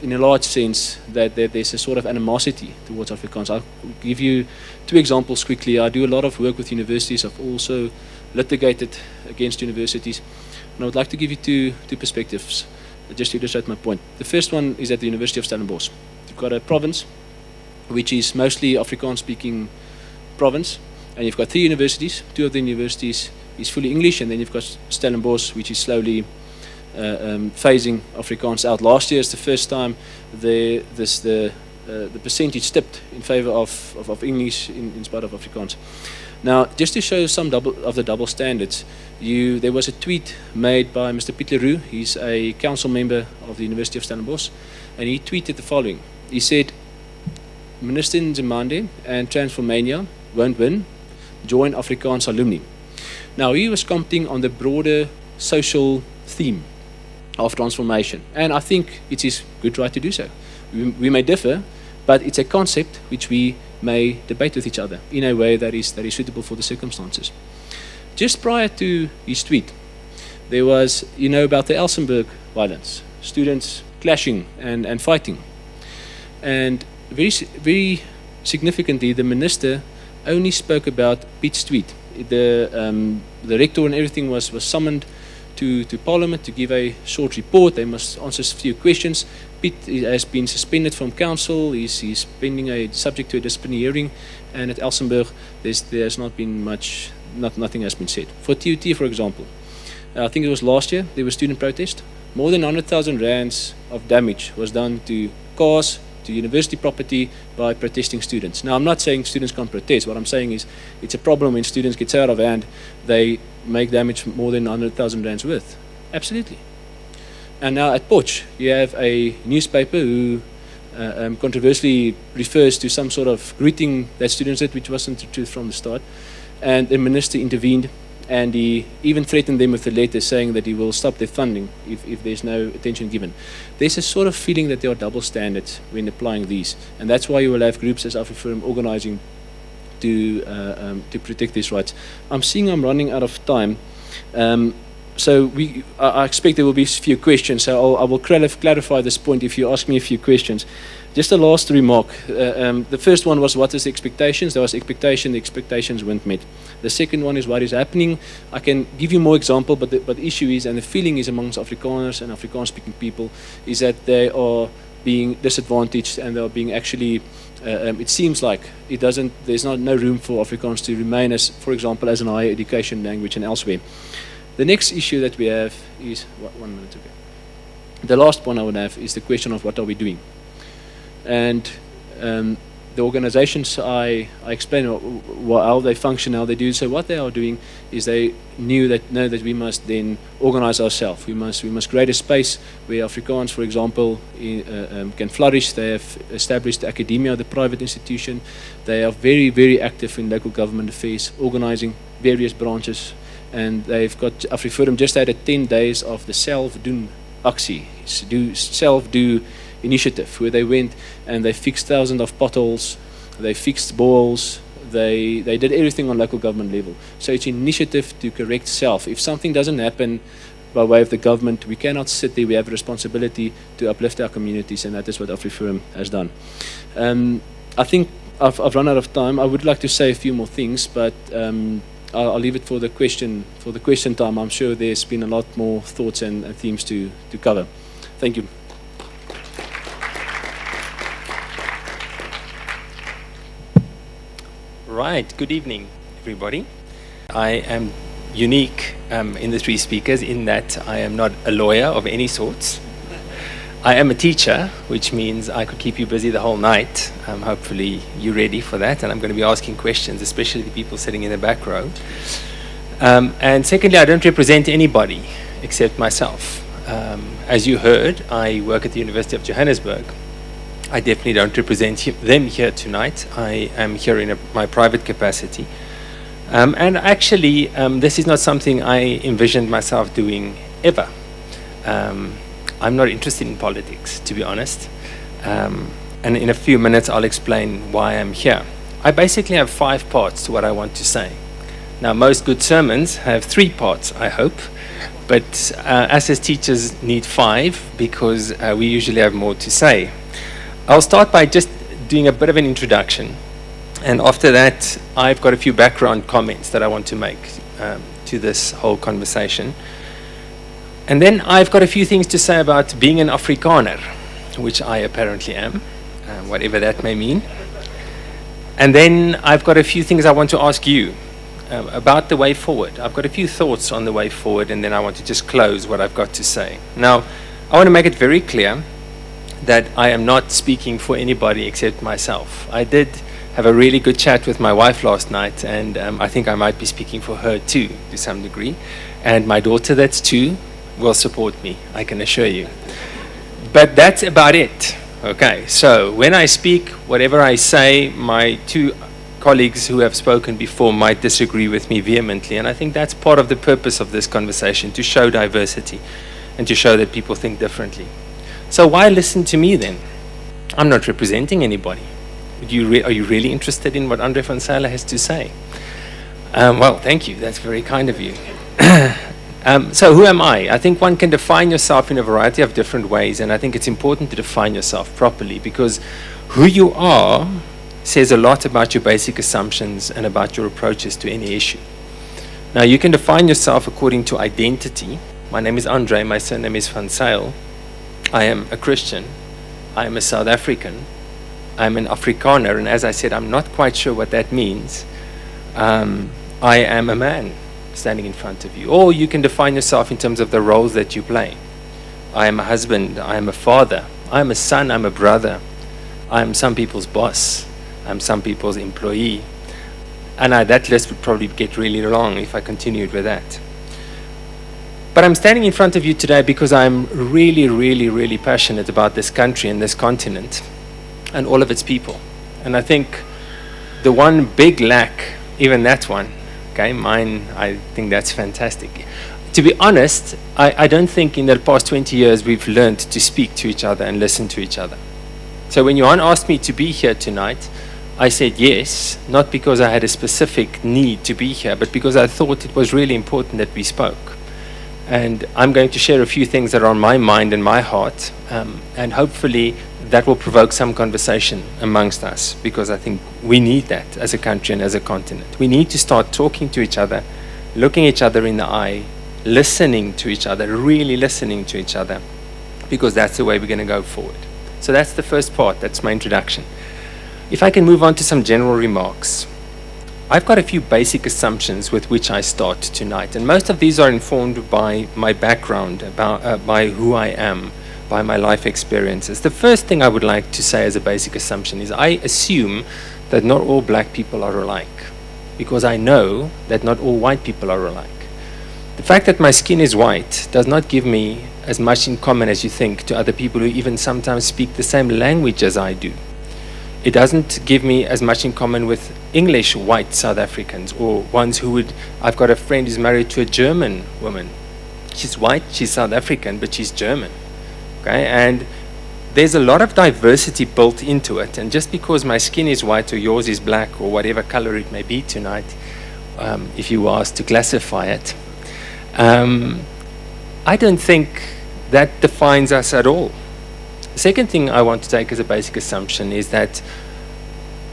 in a large sense, that there's a sort of animosity towards Afrikaans. I'll give you two examples quickly. I do a lot of work with universities. I've also litigated against universities. And I would like to give you two perspectives, just to illustrate my point. The first one is at the University of Stellenbosch. You've got a province, which is mostly Afrikaans-speaking province, and you've got 3 universities. 2 of the universities is fully English, and then you've got Stellenbosch, which is slowly phasing Afrikaans out. Last year is the first time the percentage tipped in favor of English in spite of Afrikaans. Now, just to show some of the double standards, there was a tweet made by Mr. Piet Leroux. He's a council member of the University of Stellenbosch, and he tweeted the following. He said, Minister Nzimande and Transformania won't win. Join Afrikaans alumni. Now, he was commenting on the broader social theme of transformation, and I think it is good right to do so. We may differ, but it's a concept which we may debate with each other in a way that is suitable for the circumstances. Just prior to his tweet, there was, about the Elsenburg violence, students clashing and fighting. And very, very significantly, the minister only spoke about Piet's tweet. The rector and everything was summoned to Parliament to give a short report. They must answer a few questions. Piet has been suspended from council. He's pending subject to a disciplinary hearing. And at Elsenburg, there's not been much nothing has been said. For TUT, for example, I think it was last year, there was student protest. More than 100,000 rands of damage was done to cars, to university property by protesting students. Now, I'm not saying students can't protest. What I'm saying is it's a problem when students get so out of hand, they make damage more than 100,000 rands worth. Absolutely. And now at Potch, you have a newspaper who controversially refers to some sort of greeting that students did, which wasn't the truth from the start. And the minister intervened, and he even threatened them with a letter saying that he will stop their funding if there's no attention given. There's a sort of feeling that there are double standards when applying these, and that's why you will have groups as Afriforum organizing to protect these rights. I'm seeing I'm running out of time. So I expect there will be a few questions, so I will clarify this point if you ask me a few questions. Just a last remark. The first one was what is the expectations? There was expectation, the expectations weren't met. The second one is what is happening. I can give you more example, but the issue is, and the feeling is amongst Afrikaners and Afrikaans-speaking people, is that they are being disadvantaged and they are being actually, it seems like there's no room for Afrikaans to remain as, for example, as an higher education language and elsewhere. The next issue that we have is, 1 minute, okay. The last one I would have is the question of what are we doing? And the organizations I explained how they function, how they do. So what they are doing is they know that we must then organize ourselves. We must create a space where Afrikaans, for example, can flourish. They have established academia, the private institution. They are very, very active in local government affairs, organizing various branches. And they've got Afriforum just had 10 days of the self-doen actie, self-do initiative, where they went and they fixed thousands of potholes, they fixed boreholes, they did everything on local government level. So it's an initiative to correct self. If something doesn't happen by way of the government, we cannot sit there. We have a responsibility to uplift our communities, and that is what Afriforum has done. I think I've run out of time. I would like to say a few more things, but I'll leave it for the question time. I'm sure there's been a lot more thoughts and themes to cover. Thank you. Right, good evening, everybody. I am unique in the three speakers in that I am not a lawyer of any sorts. I am a teacher, which means I could keep you busy the whole night. Hopefully you're ready for that, and I'm going to be asking questions, especially the people sitting in the back row. And secondly, I don't represent anybody except myself. As you heard, I work at the University of Johannesburg. I definitely don't represent them here tonight. I am here in my private capacity. And actually, this is not something I envisioned myself doing ever. I'm not interested in politics, to be honest. And in a few minutes, I'll explain why I'm here. I basically have 5 parts to what I want to say. Now, most good sermons have 3 parts, I hope. But us as teachers need 5 because we usually have more to say. I'll start by just doing a bit of an introduction. And after that, I've got a few background comments that I want to make to this whole conversation. And then I've got a few things to say about being an Afrikaner, which I apparently am, whatever that may mean. And then I've got a few things I want to ask you about the way forward. I've got a few thoughts on the way forward, and then I want to just close what I've got to say. Now, I want to make it very clear that I am not speaking for anybody except myself. I did have a really good chat with my wife last night, and I think I might be speaking for her too, to some degree. And my daughter, that's 2, will support me, I can assure you. But that's about it. Okay, so when I speak, whatever I say, my 2 colleagues who have spoken before might disagree with me vehemently, and I think that's part of the purpose of this conversation, to show diversity and to show that people think differently. So why listen to me then? I'm not representing anybody. Are you really interested in what Andre van Saile has to say? Well, thank you. That's very kind of you. So who am I? I think one can define yourself in a variety of different ways, and I think it's important to define yourself properly, because who you are says a lot about your basic assumptions and about your approaches to any issue. Now, you can define yourself according to identity. My name is Andre. My surname is van Saile. I am a Christian. I am a South African. I'm an Afrikaner, and as I said, I'm not quite sure what that means. I am a man standing in front of you. Or you can define yourself in terms of the roles that you play. I am a husband, I am a father, I am a son, I'm a brother, I am some people's boss, I'm some people's employee. And that list would probably get really long if I continued with that. But I'm standing in front of you today because I'm really, really, really passionate about this country and this continent and all of its people. And I think the one big lack, even that one, okay, mine, I think that's fantastic. To be honest, I don't think in the past 20 years we've learned to speak to each other and listen to each other. So when Johan asked me to be here tonight, I said yes, not because I had a specific need to be here, but because I thought it was really important that we spoke. And I'm going to share a few things that are on my mind and my heart, and hopefully that will provoke some conversation amongst us, because I think we need that as a country and as a continent. We need to start talking to each other, looking each other in the eye, listening to each other, really listening to each other, because that's the way we're going to go forward. So that's the first part, that's my introduction. If I can move on to some general remarks. I've got a few basic assumptions with which I start tonight, and most of these are informed by my background, by who I am, by my life experiences. The first thing I would like to say as a basic assumption is I assume that not all black people are alike, because I know that not all white people are alike. The fact that my skin is white does not give me as much in common as you think to other people who even sometimes speak the same language as I do. It doesn't give me as much in common with English white South Africans, or ones who would, I've got a friend who's married to a German woman. She's white, she's South African, but she's German. Okay, and there's a lot of diversity built into it, and just because my skin is white or yours is black or whatever color it may be tonight, if you were asked to classify it, I don't think that defines us at all. The second thing I want to take as a basic assumption is that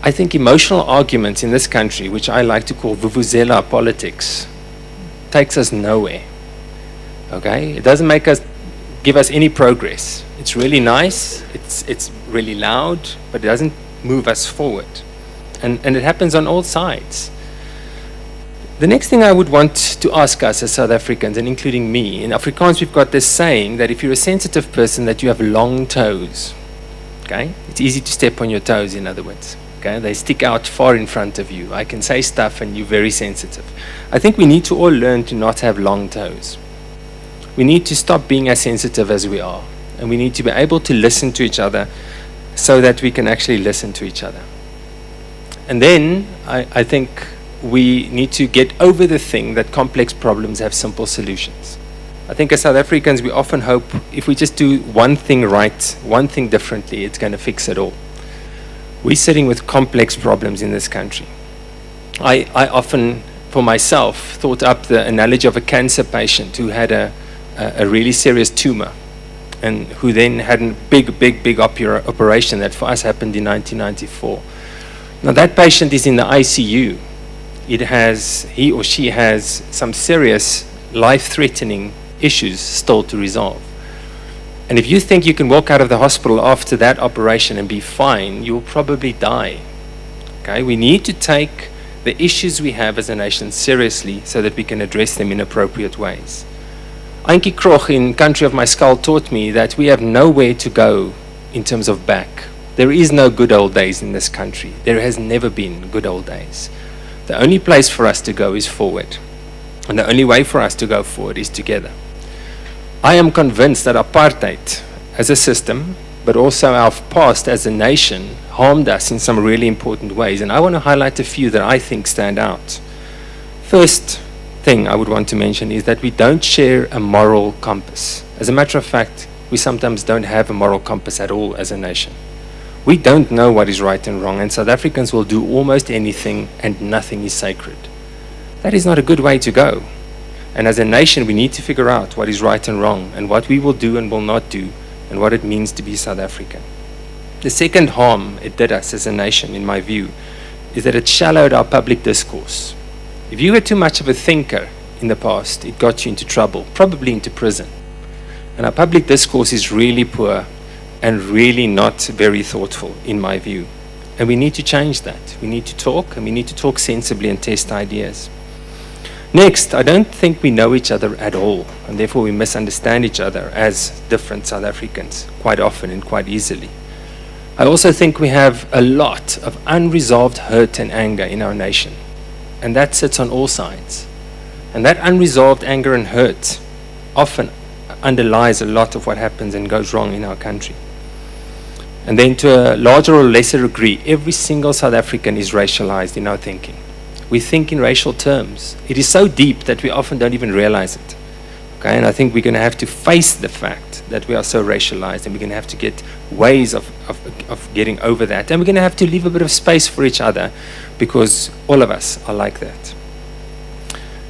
I think emotional arguments in this country, which I like to call vuvuzela politics, takes us nowhere. Okay? It doesn't give us any progress. It's really nice, it's really loud, but it doesn't move us forward. And it happens on all sides. The next thing I would want to ask us as South Africans, and including me, in Afrikaans we've got this saying that if you're a sensitive person, that you have long toes. Okay? It's easy to step on your toes, in other words. Okay? They stick out far in front of you. I can say stuff and you're very sensitive. I think we need to all learn to not have long toes. We need to stop being as sensitive as we are. And we need to be able to listen to each other so that we can actually listen to each other. And then I think we need to get over the thing that complex problems have simple solutions. I think as South Africans, we often hope if we just do one thing right, one thing differently, it's going to fix it all. We're sitting with complex problems in this country. I often, for myself, thought up the analogy of a cancer patient who had a really serious tumor, and who then had a big operation that for us happened in 1994. Now that patient is in the ICU. He or she has some serious life-threatening issues still to resolve. And if you think you can walk out of the hospital after that operation and be fine, you'll probably die. Okay? We need to take the issues we have as a nation seriously so that we can address them in appropriate ways. Ankie Kroch in Country of My Skull taught me that we have nowhere to go in terms of back. There is no good old days in this country. There has never been good old days. The only place for us to go is forward. And the only way for us to go forward is together. I am convinced that apartheid as a system, but also our past as a nation, harmed us in some really important ways. And I want to highlight a few that I think stand out. First thing I would want to mention is that we don't share a moral compass. As a matter of fact, we sometimes don't have a moral compass at all as a nation. We don't know what is right and wrong, and South Africans will do almost anything and nothing is sacred. That is not a good way to go. And as a nation, we need to figure out what is right and wrong and what we will do and will not do and what it means to be South African. The second harm it did us as a nation, in my view, is that it shallowed our public discourse. If you were too much of a thinker in the past, it got you into trouble, probably into prison. And our public discourse is really poor and really not very thoughtful, in my view. And we need to change that. We need to talk, and we need to talk sensibly and test ideas. Next, I don't think we know each other at all, and therefore we misunderstand each other as different South Africans quite often and quite easily. I also think we have a lot of unresolved hurt and anger in our nation, and that sits on all sides. And that unresolved anger and hurt often underlies a lot of what happens and goes wrong in our country. And then to a larger or lesser degree, every single South African is racialized in our thinking. We think in racial terms. It is so deep that we often don't even realize it. Okay, and I think we're going to have to face the fact that we are so racialized, and we're going to have to get ways of getting over that. And we're going to have to leave a bit of space for each other, because all of us are like that.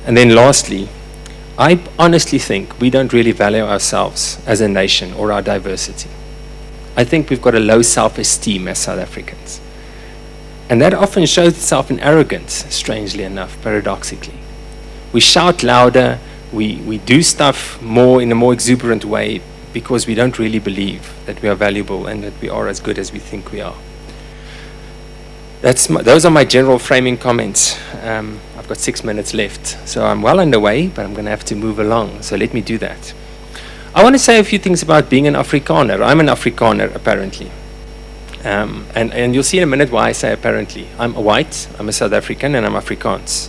And then lastly, I honestly think we don't really value ourselves as a nation or our diversity. I think we've got a low self-esteem as South Africans. And that often shows itself in arrogance, strangely enough, paradoxically. We shout louder, we do stuff more in a more exuberant way because we don't really believe that we are valuable and that we are as good as we think we are. Those are my general framing comments. I've got 6 minutes left, so I'm well underway, but I'm going to have to move along, so let me do that. I want to say a few things about being an Afrikaner. I'm an Afrikaner, apparently. And you'll see in a minute why I say apparently. I'm white, I'm a South African, and I'm Afrikaans.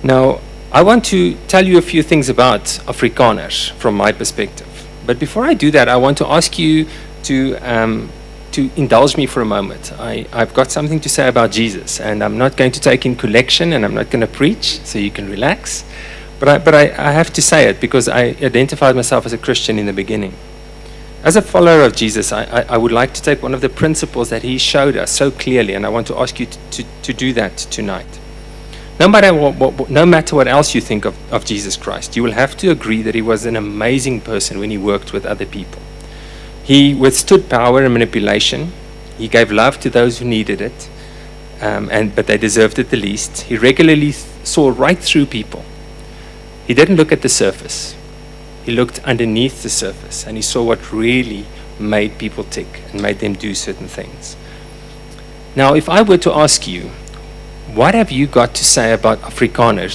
Now, I want to tell you a few things about Afrikaners from my perspective. But before I do that, I want to ask you to indulge me for a moment. I've got something to say about Jesus, and I'm not going to take in collection, and I'm not going to preach, so you can relax. But I have to say it because I identified myself as a Christian in the beginning. As a follower of Jesus, I would like to take one of the principles that he showed us so clearly, and I want to ask you to do that tonight. No matter what else you think of Jesus Christ, you will have to agree that he was an amazing person when he worked with other people. He withstood power and manipulation. He gave love to those who needed it, but they deserved it the least. He regularly saw right through people. He didn't look at the surface. He looked underneath the surface, and he saw what really made people tick and made them do certain things. Now, if I were to ask you, what have you got to say about Afrikaners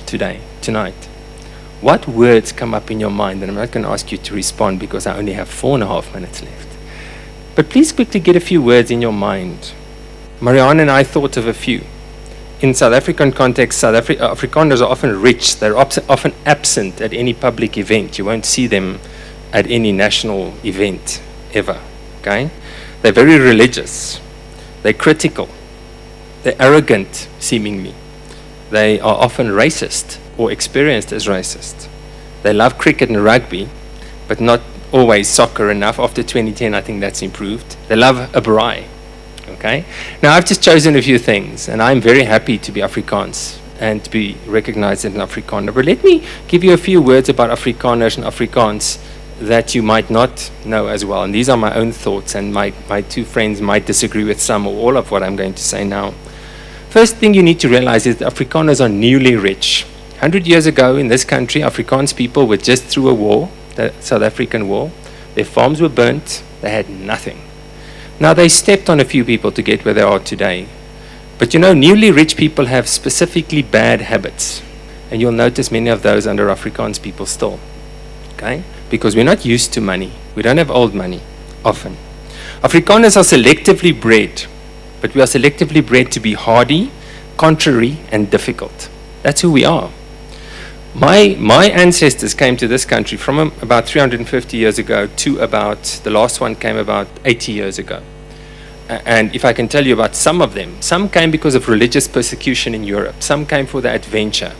tonight? What words come up in your mind? And I'm not going to ask you to respond because I only have 4.5 minutes left. But please quickly get a few words in your mind. Marianne and I thought of a few. In South African context, Afrikaners are often rich. They're often absent at any public event. You won't see them at any national event ever. Okay? They're very religious. They're critical. They're arrogant, seemingly. They are often racist or experienced as racist. They love cricket and rugby, but not always soccer enough. After 2010, I think that's improved. They love a braai. Okay? Now, I've just chosen a few things, and I'm very happy to be Afrikaans and to be recognized as an Afrikaner. But let me give you a few words about Afrikaners and Afrikaans that you might not know as well. And these are my own thoughts, and my two friends might disagree with some or all of what I'm going to say now. First thing you need to realize is that Afrikaners are newly rich. 100 years ago in this country, Afrikaans people were just through a war, the South African war. Their farms were burnt. They had nothing. Now, they stepped on a few people to get where they are today. But you know, newly rich people have specifically bad habits. And you'll notice many of those under Afrikaans people still. Okay? Because we're not used to money. We don't have old money, often. Afrikaners are selectively bred. But we are selectively bred to be hardy, contrary, and difficult. That's who we are. My ancestors came to this country from about 350 years ago to the last one came about 80 years ago. And if I can tell you about some of them, some came because of religious persecution in Europe. Some came for the adventure.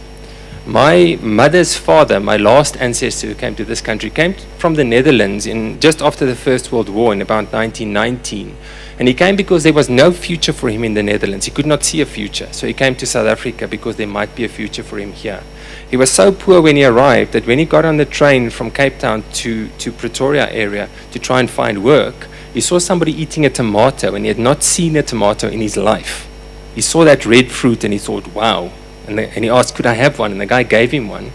My mother's father, my last ancestor who came to this country, came from the Netherlands just after the First World War in about 1919. And he came because there was no future for him in the Netherlands. He could not see a future. So he came to South Africa because there might be a future for him here. He was so poor when he arrived that when he got on the train from Cape Town to Pretoria area to try and find work, he saw somebody eating a tomato, and he had not seen a tomato in his life. He saw that red fruit and he thought, wow. And he asked, could I have one? And the guy gave him one.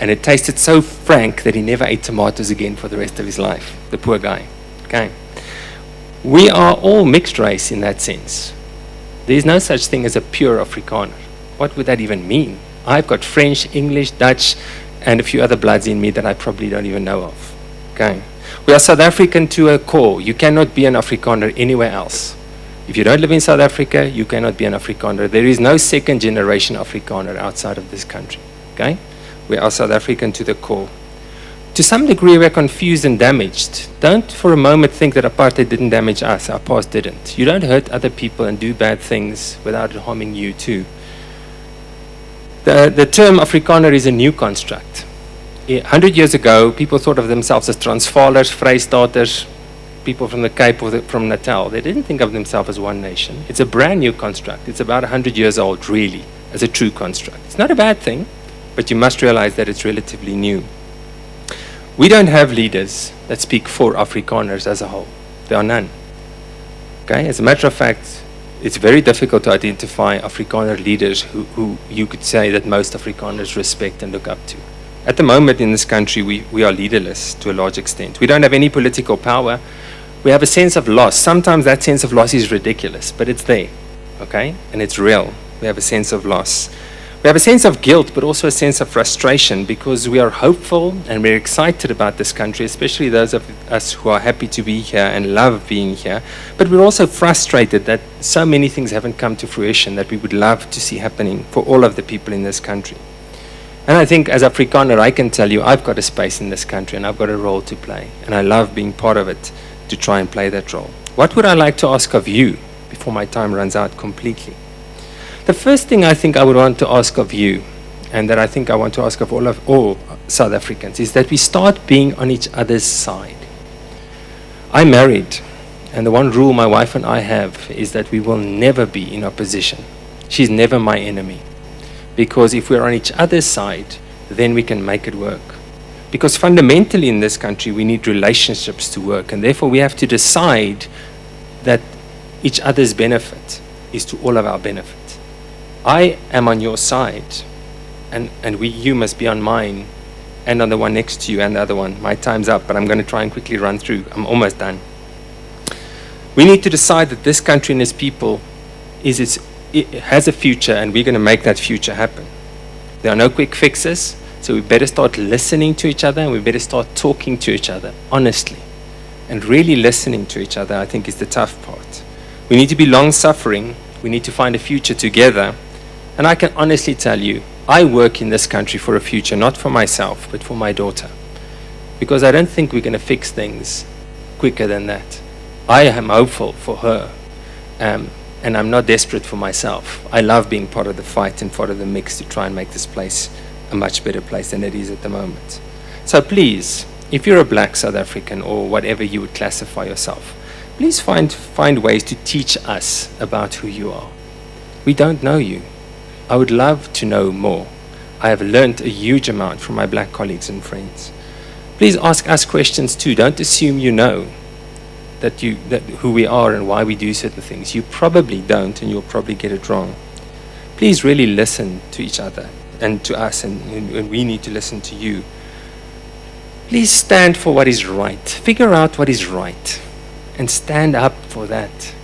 And it tasted so frank that he never ate tomatoes again for the rest of his life. The poor guy. Okay. We are all mixed race in that sense. There is no such thing as a pure Afrikaner. What would that even mean? I've got French, English, Dutch, and a few other bloods in me that I probably don't even know of. Okay. We are South African to a core. You cannot be an Afrikaner anywhere else. If you don't live in South Africa, you cannot be an Afrikaner. There is no second generation Afrikaner outside of this country. Okay? We are South African to the core. To some degree, we're confused and damaged. Don't for a moment think that apartheid didn't damage us. Our past didn't. You don't hurt other people and do bad things without it harming you too. The term Afrikaner is a new construct. 100 years ago, people thought of themselves as Transvaalers, Vrystaaters, people from the Cape or from Natal. They didn't think of themselves as one nation. It's a brand new construct. It's about 100 years old, really, as a true construct. It's not a bad thing, but you must realize that it's relatively new. We don't have leaders that speak for Afrikaners as a whole. There are none. Okay? As a matter of fact, it's very difficult to identify Afrikaner leaders who you could say that most Afrikaners respect and look up to. At the moment in this country, we are leaderless to a large extent. We don't have any political power. We have a sense of loss. Sometimes that sense of loss is ridiculous, but it's there, okay? And it's real. We have a sense of loss. We have a sense of guilt, but also a sense of frustration because we are hopeful and we're excited about this country, especially those of us who are happy to be here and love being here. But we're also frustrated that so many things haven't come to fruition that we would love to see happening for all of the people in this country. And I think as Afrikaner, I can tell you I've got a space in this country and I've got a role to play. And I love being part of it to try and play that role. What would I like to ask of you before my time runs out completely? The first thing I think I would want to ask of you, and that I think I want to ask of all South Africans, is that we start being on each other's side. I'm married, and the one rule my wife and I have is that we will never be in opposition. She's never my enemy. Because if we're on each other's side, then we can make it work. Because fundamentally in this country, we need relationships to work, and therefore we have to decide that each other's benefit is to all of our benefit. I am on your side, and you must be on mine, and on the one next to you, and the other one. My time's up, but I'm going to try and quickly run through. I'm almost done. We need to decide that this country and its people it has a future, and we're going to make that future happen. There are no quick fixes, so we better start listening to each other, and we better start talking to each other, honestly. And really listening to each other, I think, is the tough part. We need to be long-suffering. We need to find a future together. And I can honestly tell you, I work in this country for a future, not for myself, but for my daughter. Because I don't think we're going to fix things quicker than that. I am hopeful for her. And I'm not desperate for myself. I love being part of the fight and part of the mix to try and make this place a much better place than it is at the moment. So please, if you're a black South African or whatever you would classify yourself, please find ways to teach us about who you are. We don't know you. I would love to know more. I have learned a huge amount from my black colleagues and friends. Please ask us questions too. Don't assume you know that who we are and why we do certain things. You probably don't, and you'll probably get it wrong. Please really listen to each other and to us, and we need to listen to you. Please stand for what is right. Figure out what is right and stand up for that.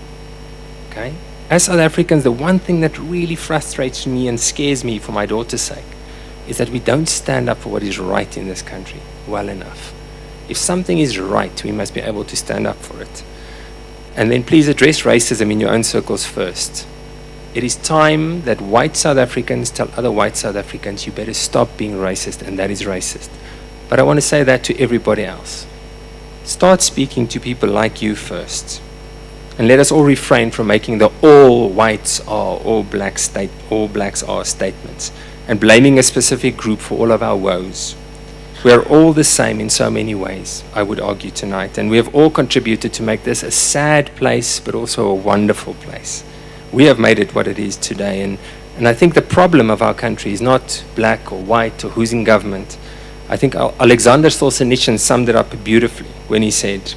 Okay? As South Africans, the one thing that really frustrates me and scares me for my daughter's sake is that we don't stand up for what is right in this country well enough. If something is right, we must be able to stand up for it. And then please address racism in your own circles first. It is time that white South Africans tell other white South Africans, you better stop being racist, and that is racist. But I want to say that to everybody else. Start speaking to people like you first. And let us all refrain from making the all whites are, all blacks are statements and blaming a specific group for all of our woes. We are all the same in so many ways, I would argue tonight, and we have all contributed to make this a sad place, but also a wonderful place. We have made it what it is today, and I think the problem of our country is not black or white or who's in government. I think Alexander Solzhenitsyn summed it up beautifully when he said,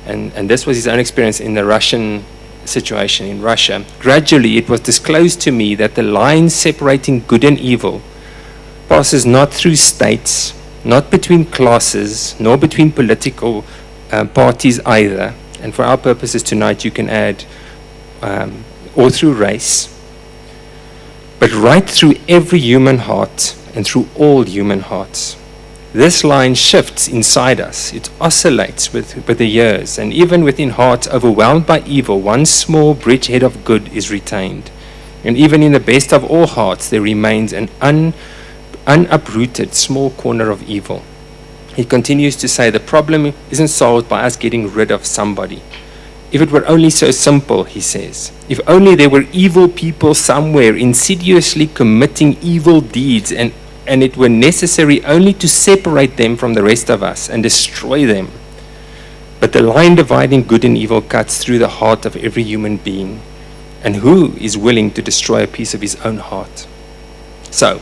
and this was his own experience in the Russian situation in Russia, gradually it was disclosed to me that the line separating good and evil passes not through states, not between classes, nor between political parties either. And for our purposes tonight, you can add, or through race. but right through every human heart and through all human hearts. This line shifts inside us. It oscillates with the years, and even within hearts overwhelmed by evil, one small bridgehead of good is retained. And even in the best of all hearts, there remains an unuprooted small corner of evil. He continues to say the problem isn't solved by us getting rid of somebody. If it were only so simple, he says. If only there were evil people somewhere insidiously committing evil deeds, and it were necessary only to separate them from the rest of us and destroy them. But the line dividing good and evil cuts through the heart of every human being. And who is willing to destroy a piece of his own heart? So,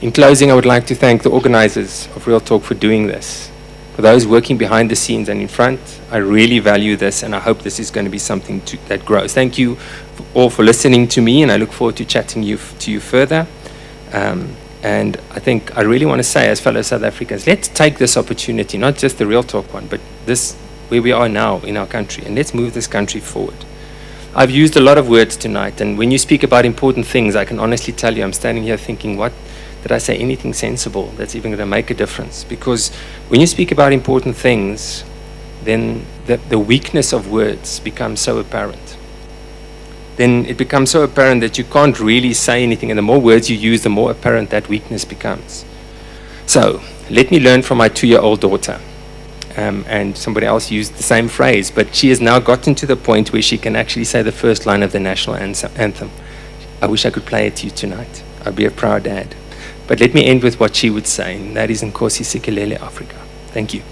in closing, I would like to thank the organizers of Real Talk for doing this. For those working behind the scenes and in front, I really value this, and I hope this is going to be something that grows. Thank you all for listening to me, and I look forward to chatting to you further. And I think I really want to say, as fellow South Africans, let's take this opportunity, not just the Real Talk one, but this, where we are now in our country, and let's move this country forward. I've used a lot of words tonight, and when you speak about important things, I can honestly tell you, I'm standing here thinking, what did I say anything sensible that's even going to make a difference? Because when you speak about important things, then the weakness of words becomes so apparent. Then it becomes so apparent that you can't really say anything, and the more words you use, the more apparent that weakness becomes. So let me learn from my 2-year-old daughter. And somebody else used the same phrase, but she has now gotten to the point where she can actually say the first line of the national anthem. I wish I could play it to you tonight. I'd be a proud dad. But let me end with what she would say, and that is Nkosi Sikelele Africa. Thank you.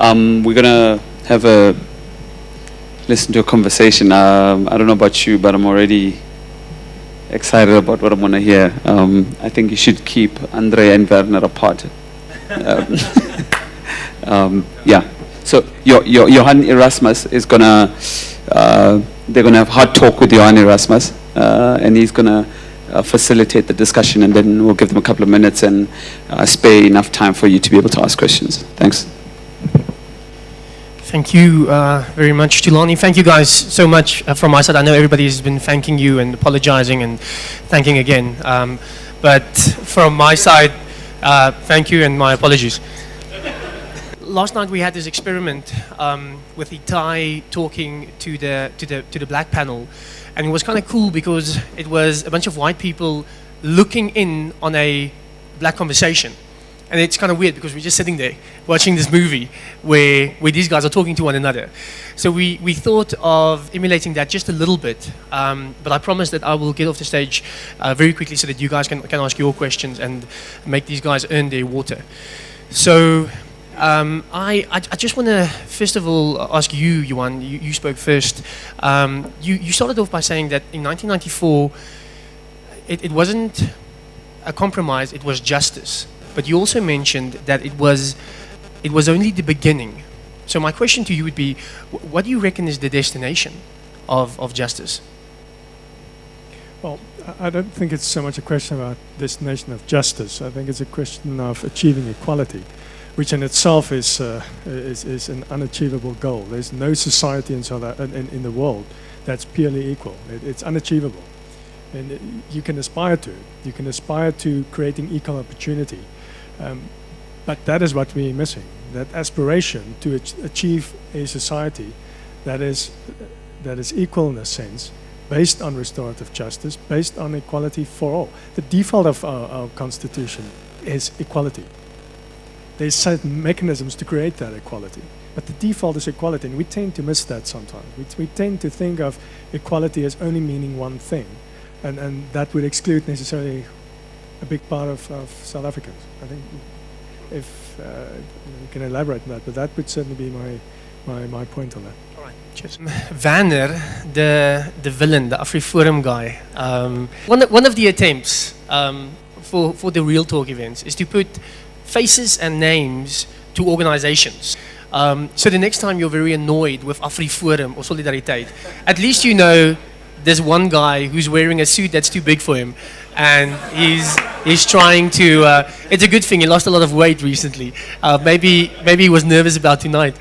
We're going to have a listen to a conversation. I don't know about you, but I'm already excited about what I'm going to hear. I think you should keep Andre and Werner apart. Yeah. So Johan Erasmus is going to, they're going to have hard talk with Johan Erasmus, and he's going to facilitate the discussion, and then we'll give them a couple of minutes and spare enough time for you to be able to ask questions. Thanks. Thank you very much, Tulani. Thank you guys so much from my side. I know everybody has been thanking you and apologizing and thanking again. But from my side, thank you and my apologies. Last night we had this experiment with Itai talking to the black panel, and it was kind of cool because it was a bunch of white people looking in on a black conversation. And it's kind of weird because we're just sitting there watching this movie where these guys are talking to one another. So we thought of emulating that just a little bit, but I promise that I will get off the stage very quickly so that you guys can ask your questions and make these guys earn their water. So I just want to first of all ask you, Johan, you spoke first. You started off by saying that in 1994 it wasn't a compromise, it was justice. But you also mentioned that it was only the beginning. So my question to you would be, what do you reckon is the destination of justice? Well, I don't think it's so much a question about destination of justice. I think it's a question of achieving equality, which in itself is an unachievable goal. There's no society in the world that's purely equal. It's unachievable. And you can aspire to it. You can aspire to creating equal opportunity. But that is what we're missing, that aspiration to achieve a society that is equal in a sense, based on restorative justice, based on equality for all. The default of our constitution is equality. There's certain mechanisms to create that equality, but the default is equality, and we tend to miss that sometimes. We tend to think of equality as only meaning one thing, and that would exclude necessarily a big part of South Africans. I think if you can elaborate on that, but that would certainly be my point on that. All right, cheers. Werner, the villain, the AfriForum guy, one of the attempts for the Real Talk events is to put faces and names to organizations. So the next time you're very annoyed with AfriForum or Solidariteit, at least you know there's one guy who's wearing a suit that's too big for him, and he's trying to. It's a good thing he lost a lot of weight recently. Maybe he was nervous about tonight,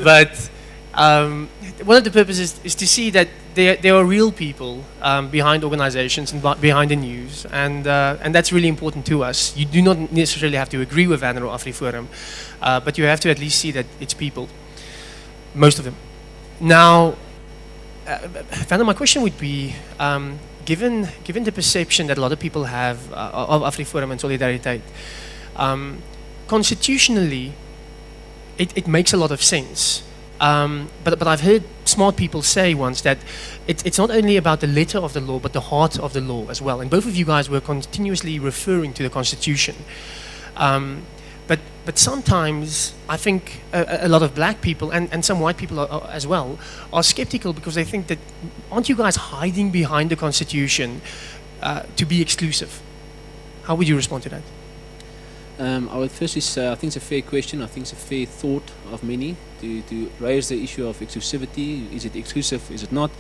but one of the purposes is to see that there are real people behind organizations and behind the news, and that's really important to us. You do not necessarily have to agree with Vanero AfriForum, but you have to at least see that it's people, most of them. Now, Vanero, my question would be, given the perception that a lot of people have of AfriForum and Solidariteit, constitutionally, it makes a lot of sense. But I've heard smart people say once that it's not only about the letter of the law, but the heart of the law as well. And both of you guys were continuously referring to the Constitution. But sometimes I think a lot of black people and some white people as well are skeptical because they think that, aren't you guys hiding behind the Constitution to be exclusive? How would you respond to that? I would firstly say I think it's a fair question. I think it's a fair thought of many to raise the issue of exclusivity. Is it exclusive? Is it not?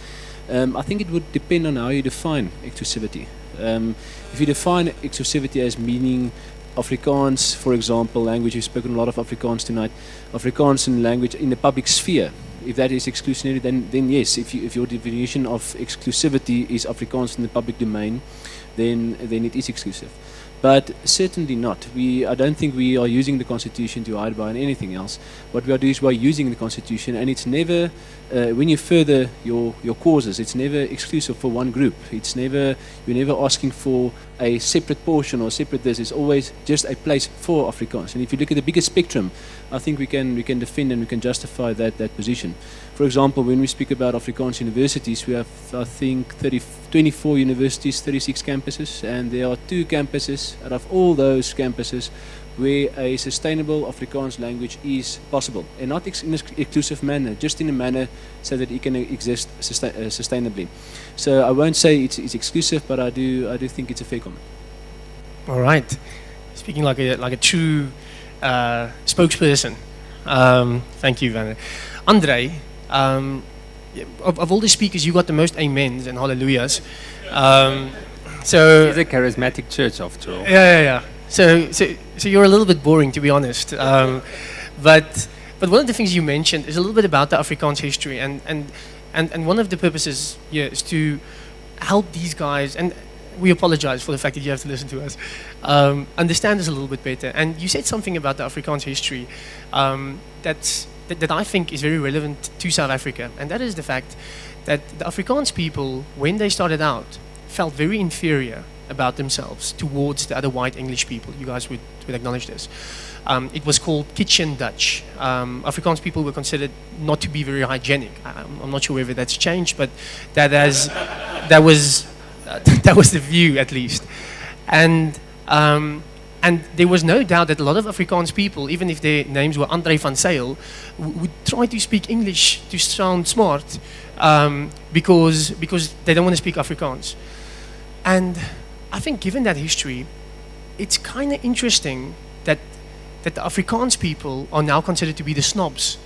I think it would depend on how you define exclusivity. If you define exclusivity as meaning Afrikaans, for example, language, we've spoken a lot of Afrikaans tonight, Afrikaans in language in the public sphere, if that is exclusivity, then yes, if your definition of exclusivity is Afrikaans in the public domain, then it is exclusive. But certainly not. I don't think we are using the Constitution to hide behind anything else. What we are doing is we are using the Constitution, and it's never, when you further your causes, it's never exclusive for one group. You're never asking for a separate portion or separate this. It's always just a place for Afrikaans. And if you look at the bigger spectrum, I think we can defend and we can justify that position. For example, when we speak about Afrikaans universities, we have, I think, 24 universities, 36 campuses, and there are 2 campuses out of all those campuses where a sustainable Afrikaans language is possible, and not in an exclusive manner, just in a manner so that it can exist sustainably. So I won't say it's exclusive, but I do think it's a fair comment. All right, speaking like a true spokesperson. Thank you, Van. Andre, of all the speakers, you got the most amens and hallelujahs. So It's a charismatic church, after all. yeah. So you're a little bit boring, to be honest. But one of the things you mentioned is a little bit about the Afrikaans history, and one of the purposes here is to help these guys, and we apologize for the fact that you have to listen to us, understand us a little bit better. And you said something about the Afrikaans history that I think is very relevant to South Africa, and that is the fact that the Afrikaans people, when they started out, felt very inferior about themselves towards the other white English people. You guys would acknowledge this. It was called kitchen Dutch. Afrikaans people were considered not to be very hygienic. I'm not sure whether that's changed, but that was the view, at least. And there was no doubt that a lot of Afrikaans people, even if their names were Andre van Zyl, would try to speak English to sound smart because they don't want to speak Afrikaans. And I think, given that history, it's kind of interesting that the Afrikaans people are now considered to be the snobs.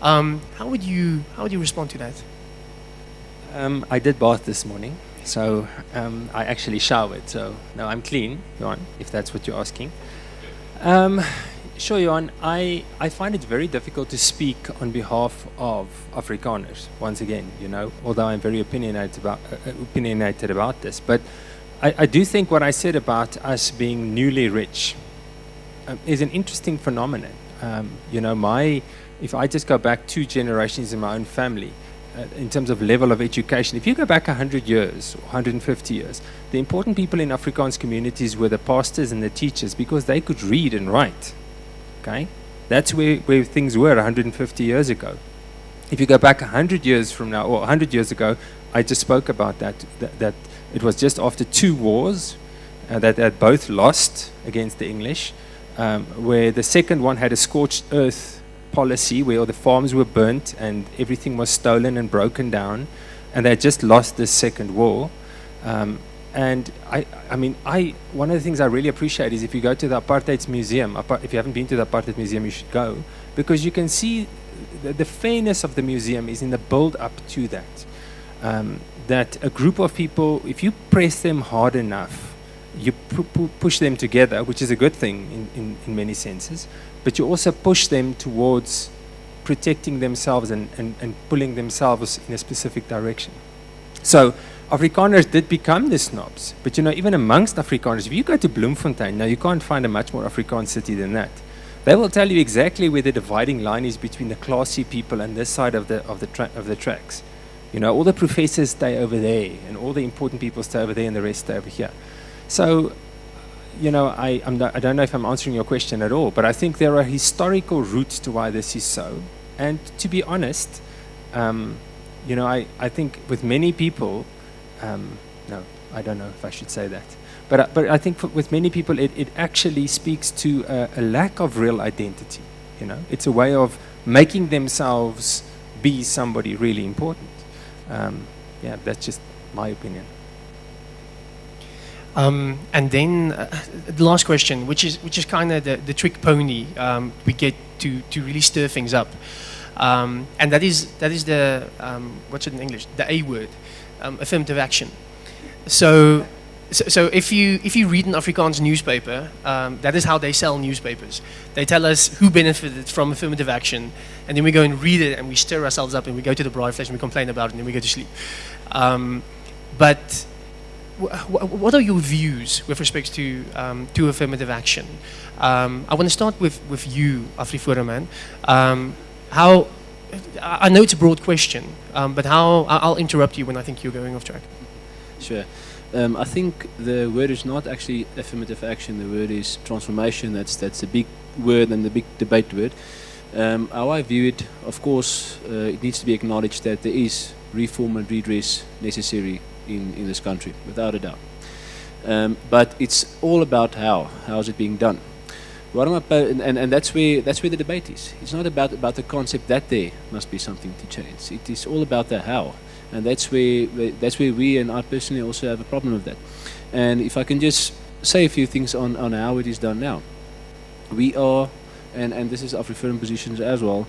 How would you respond to that? I did bath this morning, so I actually showered. So now I'm clean, Johan, if that's what you're asking. Sure, Johan. I find it very difficult to speak on behalf of Afrikaners. Once again, although I'm very opinionated about this, but I do think what I said about us being newly rich is an interesting phenomenon. If I just go back 2 generations in my own family, in terms of level of education, if you go back 100 years, 150 years, the important people in Afrikaans communities were the pastors and the teachers because they could read and write. Okay? That's where things were 150 years ago. If you go back 100 years from now, or 100 years ago, I just spoke about that it was just after 2 wars that they had both lost against the English, where the second one had a scorched earth policy where all the farms were burnt and everything was stolen and broken down, and they had just lost this second war. And one of the things I really appreciate is if you go to the Apartheid Museum, if you haven't been to the Apartheid Museum, you should go, because you can see the fairness of the museum is in the build-up to that. That a group of people, if you press them hard enough, you push them together, which is a good thing in many senses, but you also push them towards protecting themselves and pulling themselves in a specific direction. So Afrikaners did become the snobs, but even amongst Afrikaners, if you go to Bloemfontein, now you can't find a much more Afrikaans city than that. They will tell you exactly where the dividing line is between the classy people and this side of the tracks. All the professors stay over there, and all the important people stay over there, and the rest stay over here. So, I don't know if I'm answering your question at all, but I think there are historical roots to why this is so. And to be honest, I think with many people, no, I don't know if I should say that. But I think with many people, it actually speaks to a lack of real identity. It's a way of making themselves be somebody really important. Yeah, that's just my opinion. And then the last question, which is kind of the trick pony we get to really stir things up, and that is the what's it in English? The A word, affirmative action. So if you read an Afrikaans newspaper, that is how they sell newspapers. They tell us who benefited from affirmative action, and then we go and read it, and we stir ourselves up, and we go to the braaivleis and we complain about it, and then we go to sleep. But what are your views with respect to affirmative action? I want to start with you, Afriforum. How I know it's a broad question, but how I'll interrupt you when I think you're going off track. Sure. I think the word is not actually affirmative action. The word is transformation. That's a big word and the big debate word. How I view it, of course, it needs to be acknowledged that there is reform and redress necessary in this country, without a doubt. But it's all about how is it being done. What am I and that's where the debate is. It's not about the concept that there must be something to change. It is all about the how. And that's where we, and I personally also have a problem with that. And if I can just say a few things on how it is done now. We are, and this is Afriforum positions as well,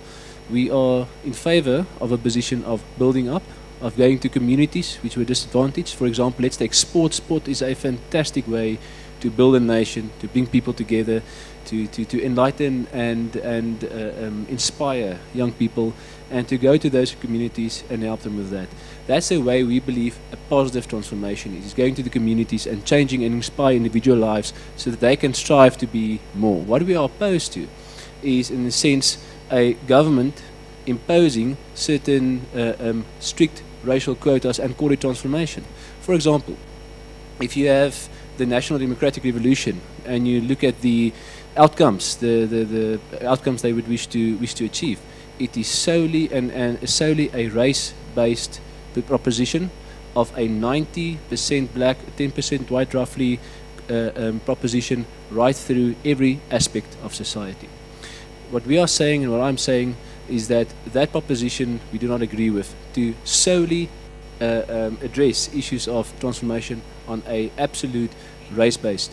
we are in favor of a position of building up, of going to communities which were disadvantaged. For example, let's take sport. Sport is a fantastic way to build a nation, to bring people together, to enlighten and inspire young people, and to go to those communities and help them with that. That's the way we believe a positive transformation is going to the communities and changing and inspire individual lives so that they can strive to be more. What we are opposed to is, in a sense, a government imposing certain strict racial quotas and call it transformation. For example, if you have the National Democratic Revolution and you look at the outcomes, the outcomes they would wish to achieve, it is solely solely a race-based proposition of a 90% black, 10% white, roughly proposition right through every aspect of society. What we are saying and what I'm saying is that proposition we do not agree with, to solely address issues of transformation on a absolute race-based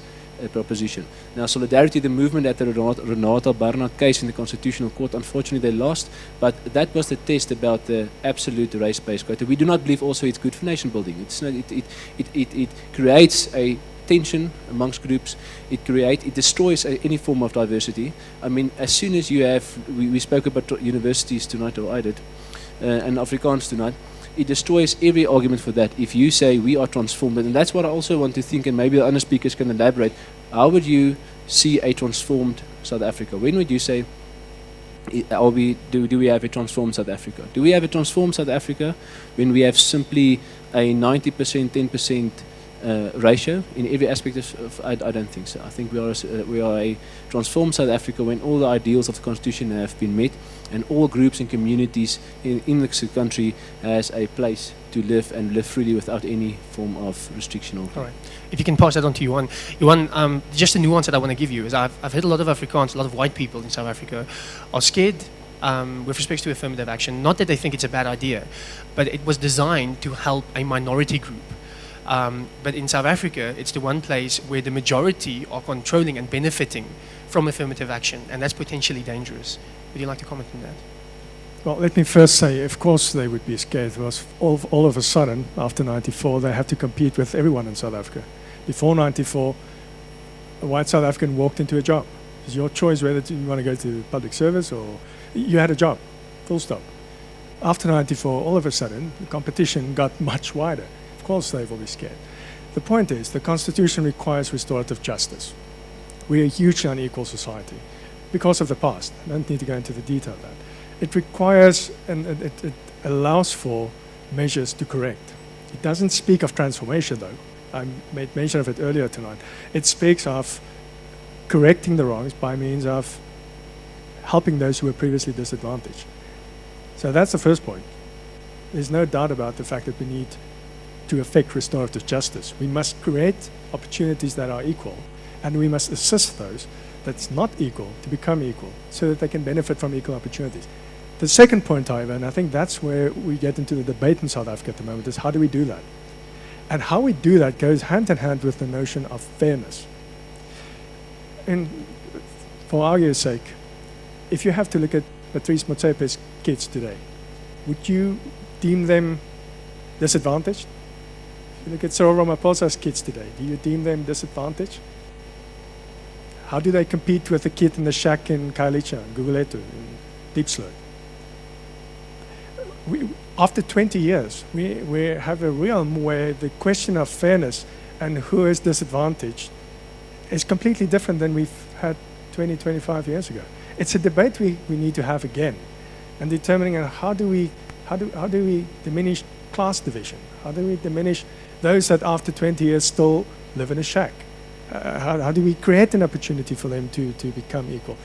proposition. Now, Solidarity, the movement at the Renata Barnard case in the Constitutional Court, unfortunately they lost, but that was the test about the absolute race-based quota. We do not believe also it's good for nation building. It's not, it creates a tension amongst groups. It destroys any form of diversity. I mean, as soon as you have, we spoke about universities tonight, or I did, and Afrikaans tonight, it destroys every argument for that. If you say we are transformed, and that's what I also want to think, and maybe the other speakers can elaborate, how would you see a transformed South Africa? When would you say, do we have a transformed South Africa? Do we have a transformed South Africa when we have simply a 90%, 10% ratio in every aspect of I don't think so. I think we are a transformed South Africa when all the ideals of the Constitution have been met and all groups and communities in the country has a place to live and live freely without any form of restriction. All right. If you can pass that on to Johan. Johan, just a nuance that I want to give you is I've heard a lot of Afrikaans, a lot of white people in South Africa are scared with respect to affirmative action. Not that they think it's a bad idea, but it was designed to help a minority group. But in South Africa, it's the one place where the majority are controlling and benefiting from affirmative action, and that's potentially dangerous. Would you like to comment on that? Well, let me first say, of course they would be scared, because all of a sudden, after 94, they have to compete with everyone in South Africa. Before 94, a white South African walked into a job. It was your choice whether you want to go to public service or you had a job. full stop. After 94, all of a sudden, the competition got much wider. Of course they will be scared. The point is, the Constitution requires restorative justice. We're a hugely unequal society because of the past. I don't need to go into the detail of that. It requires and it allows for measures to correct. It doesn't speak of transformation, though. I made mention of it earlier tonight. It speaks of correcting the wrongs by means of helping those who were previously disadvantaged. So that's the first point. There's no doubt about the fact that we need to effect restorative justice. We must create opportunities that are equal, and we must assist those that's not equal to become equal so that they can benefit from equal opportunities. The second point, however, and I think that's where we get into the debate in South Africa at the moment, is how do we do that? And how we do that goes hand in hand with the notion of fairness. And for argument's sake, if you have to look at Patrice Motsepe's kids today, would you deem them disadvantaged? If you look at Cyril Ramaphosa's kids today, do you deem them disadvantaged? How do they compete with the kid in the shack in Khayelitsha, in Gugulethu, in Diepsloot? After 20 years, we have a realm where the question of fairness and who is disadvantaged is completely different than we've had 20, 25 years ago. It's a debate we need to have again, and determining how do we diminish class division? How do we diminish those that after 20 years still live in a shack? How do we create an opportunity for them to become equal?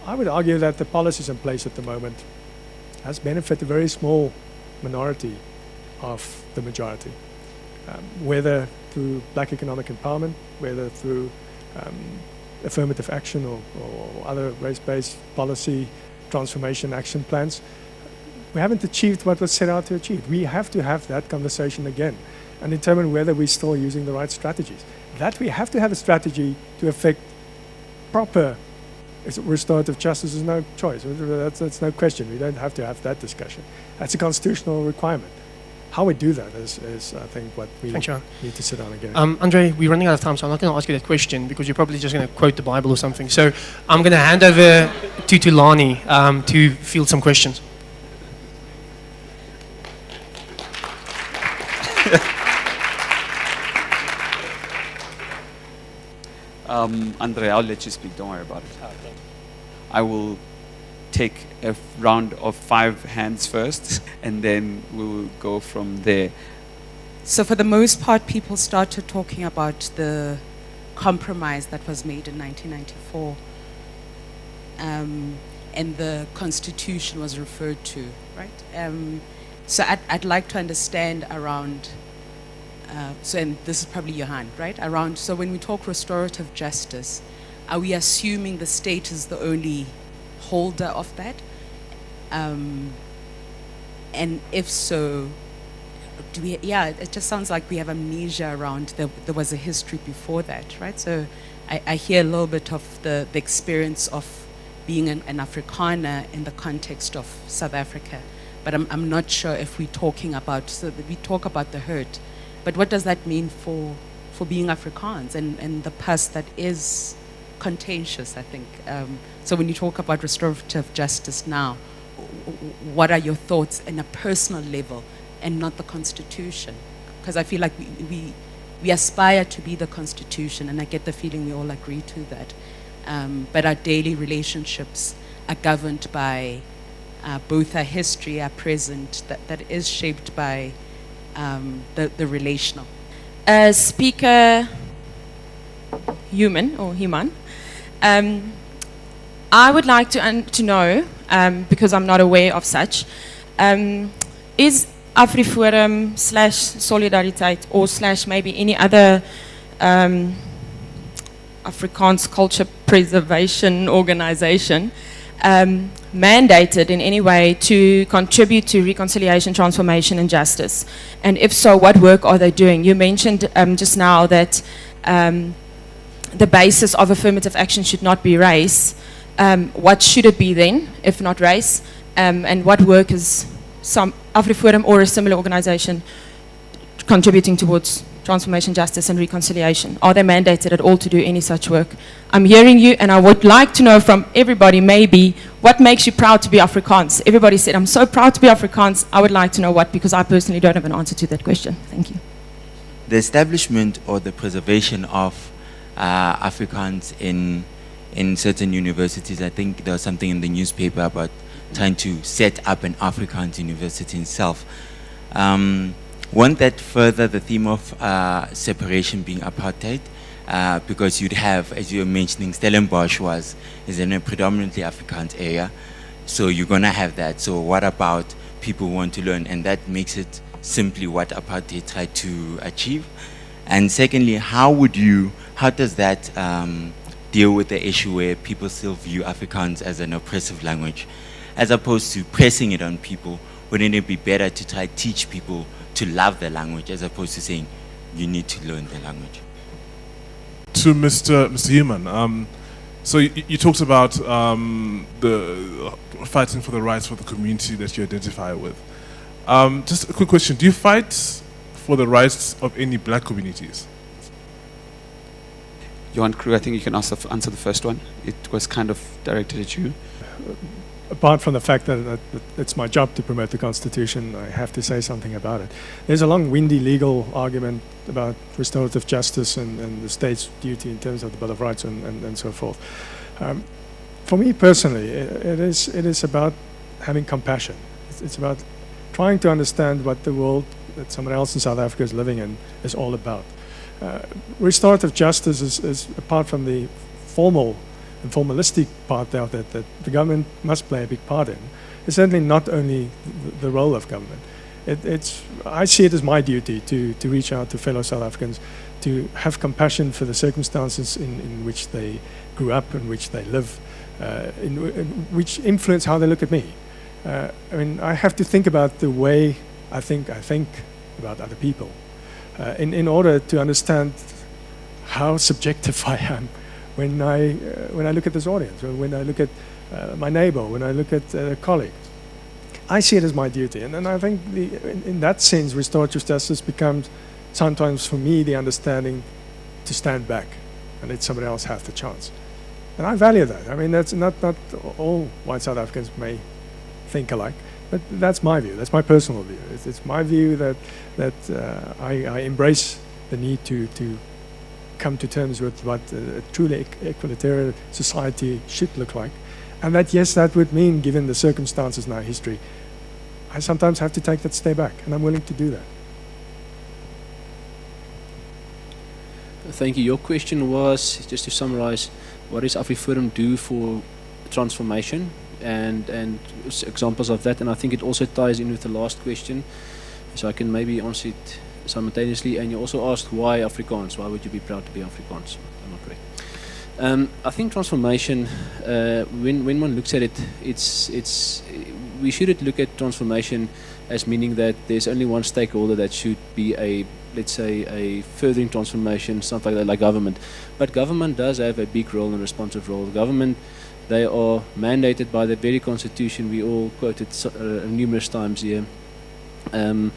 I would argue that the policies in place at the moment has benefited a very small minority of the majority, whether through black economic empowerment, whether through affirmative action or other race-based policy transformation action plans. We haven't achieved what was set out to achieve. We have to have that conversation again and determine whether we're still using the right strategies. That we have to have a strategy to effect proper restorative justice is no choice. That's no question. We don't have to have that discussion. That's a constitutional requirement. How we do that is I think, what we need to sit down again. Andre, we're running out of time, so I'm not going to ask you that question because you're probably just going to quote the Bible or something. So I'm going to hand over to Tulani to field some questions. Andre, I'll let you speak. Don't worry about it. I will take a round of 5 hands first, and then we'll go from there. So for the most part, people started talking about the compromise that was made in 1994, and the Constitution was referred to, right? So I'd like to understand around, so, and this is probably Johan, right? Around, so when we talk restorative justice, are we assuming the state is the only holder of that? And if so, do we, it just sounds like we have amnesia around there was a history before that, right? So I hear a little bit of the experience of being an Afrikaner in the context of South Africa, but I'm not sure if we're talking about, so we talk about the hurt, but what does that mean for being Afrikaans and the past that is contentious, I think. So when you talk about restorative justice now, what are your thoughts in a personal level and not the Constitution? Because I feel like we aspire to be the Constitution, and I get the feeling we all agree to that. But our daily relationships are governed by both our history, our present, that is shaped by the relational. Speaker Human or Human, I would like to know, because I'm not aware of such, is AfriForum / Solidariteit or / maybe any other Afrikaans culture preservation organization mandated in any way to contribute to reconciliation, transformation and justice? And if so, what work are they doing? You mentioned just now that the basis of affirmative action should not be race. What should it be then, if not race? And what work is some AfriForum or a similar organization contributing towards transformation, justice, and reconciliation? Are they mandated at all to do any such work? I'm hearing you, and I would like to know from everybody, maybe, what makes you proud to be Afrikaans? Everybody said, I'm so proud to be Afrikaans. I would like to know what, because I personally don't have an answer to that question. Thank you. The establishment or the preservation of Afrikaans in certain universities, I think there was something in the newspaper about trying to set up an Afrikaans university itself. Won't that further the theme of separation being apartheid? Because you'd have, as you were mentioning, Stellenbosch is in a predominantly Afrikaans area, so you're going to have that. So what about people who want to learn? And that makes it simply what apartheid tried to achieve. And secondly, how does that deal with the issue where people still view Afrikaans as an oppressive language? As opposed to pressing it on people, wouldn't it be better to try to teach people to love the language as opposed to saying you need to learn the language? To Mr. Human, so you talked about the fighting for the rights for the community that you identify with. Just a quick question: do you fight for the rights of any black communities? Johan Crew, I think you can answer the first one. It was kind of directed at you. Apart from the fact that it's my job to promote the Constitution, I have to say something about it. There's a long, windy legal argument about restorative justice and the state's duty in terms of the Bill of Rights and so forth. For me personally, it is about having compassion. It's about trying to understand what the world that someone else in South Africa is living in is all about. Restorative justice is apart from the formal and formalistic part there that the government must play a big part in. It's certainly not only the role of government. I see it as my duty to reach out to fellow South Africans, to have compassion for the circumstances in which they grew up, in which they live, in which influence how they look at me. I mean, I have to think about the way I think about other people in order to understand how subjective I am when I look at this audience, or when I look at my neighbor, when I look at a colleague. I see it as my duty, and I think in that sense, restorative justice becomes sometimes for me the understanding to stand back and let somebody else have the chance. And I value that. I mean, that's not all white South Africans may think alike, but that's my view. That's my personal view. It's my view that I embrace the need to come to terms with what a truly equalitarian society should look like. And that, yes, that would mean, given the circumstances in our history, I sometimes have to take that step back, and I'm willing to do that. Thank you. Your question was, just to summarize, what does AfriForum do for transformation and examples of that? And I think it also ties in with the last question, so I can maybe answer it simultaneously. And you also asked why Afrikaans, why would you be proud to be Afrikaans? Am I correct? I think transformation, when one looks at it, we shouldn't look at transformation as meaning that there's only one stakeholder that should be let's say a furthering transformation, something like that, like government. But government does have a big role and responsive role. Government, they are mandated by the very constitution we all quoted numerous times here. And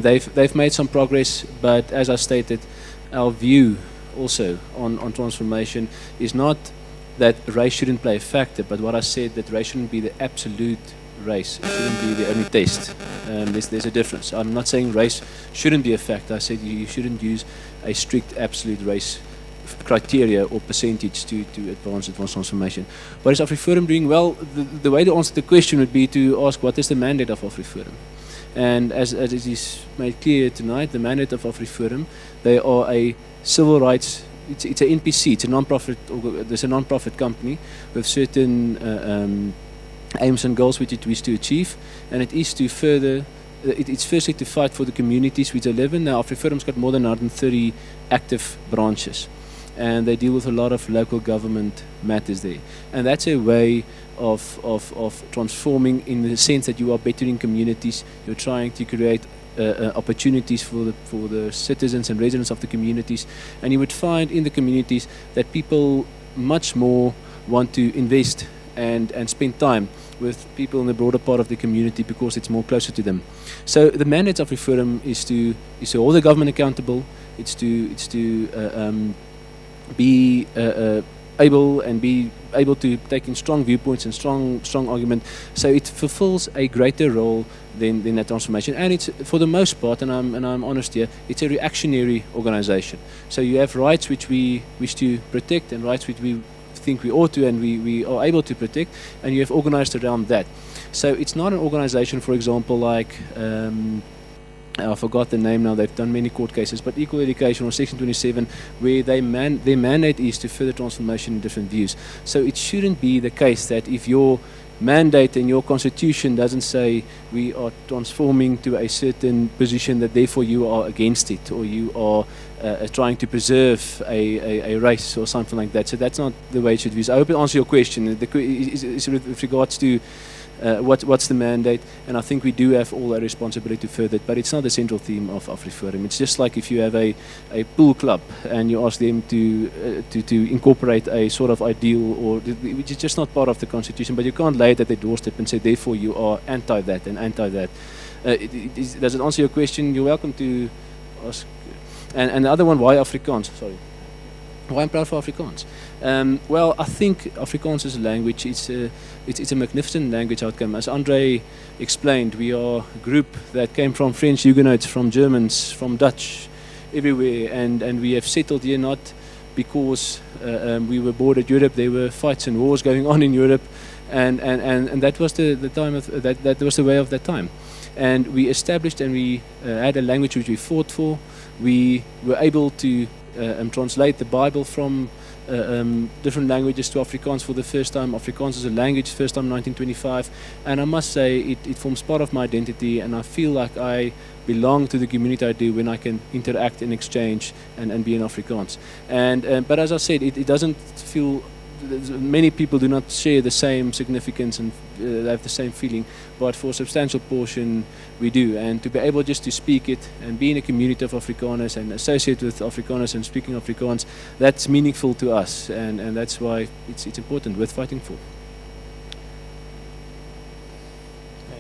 they've made some progress, but as I stated, our view also on transformation is not that race shouldn't play a factor, but what I said, that race shouldn't be the absolute race. It shouldn't be the only test. There's a difference. I'm not saying race shouldn't be a factor. I said you shouldn't use a strict absolute race criteria or percentage to advance transformation. What is AfriForum doing? Well, the way to answer the question would be to ask what is the mandate of AfriForum. And as it is made clear tonight, the mandate of AfriForum, they are a civil rights, it's an NPC, it's a non-profit, there's a non-profit company with certain aims and goals which it wishes to achieve, and it is to further, it's firstly to fight for the communities which they live in. Now AfriForum's got more than 130 active branches, and they deal with a lot of local government matters there. And that's a way of transforming, in the sense that you are bettering communities, you're trying to create opportunities for the citizens and residents of the communities. And you would find in the communities that people much more want to invest and spend time with people in the broader part of the community because it's more closer to them. So the mandate of AfriForum is to hold the government accountable, It's to be able and be able to take in strong viewpoints and strong argument. So it fulfills a greater role than that transformation. And it's, for the most part, and I'm honest here, it's a reactionary organization. So you have rights which we wish to protect and rights which we think we ought to and we are able to protect, and you have organized around that. So it's not an organization, for example, like I forgot the name now, they've done many court cases, but Equal Education or Section 27, where their mandate is to further transformation in different views. So it shouldn't be the case that if your mandate and your constitution doesn't say we are transforming to a certain position, that therefore you are against it, or you are trying to preserve a race or something like that. So that's not the way it should be. So I hope it answers your question. Is with regards to what's the mandate, and I think we do have all a responsibility to further it, but it's not the central theme of AfriForum. It's just like if you have a pool club and you ask them to incorporate a sort of ideal, or which is just not part of the constitution, but you can't lay it at their doorstep and say therefore you are anti that and anti that. Does it answer your question? You're welcome to ask. And the other one, why Afrikaans? Sorry. Why I'm proud for Afrikaans? Well, I think Afrikaans is a language. It's a magnificent language outcome. As Andre explained, we are a group that came from French Huguenots, from Germans, from Dutch, everywhere, and we have settled here not because we were bored at Europe. There were fights and wars going on in Europe, and that was the time of that was the way of that time. And we established and we had a language which we fought for. We were able to translate the Bible from different languages to Afrikaans for the first time. Afrikaans is a language, first time 1925. And I must say, it forms part of my identity, and I feel like I belong to the community I do when I can interact and exchange and be in Afrikaans. But as I said, it doesn't feel... Many people do not share the same significance and have the same feeling, but for a substantial portion we do. And to be able just to speak it and be in a community of Afrikaners and associate with Afrikaners and speaking Afrikaans, that's meaningful to us, and that's why it's important, worth fighting for.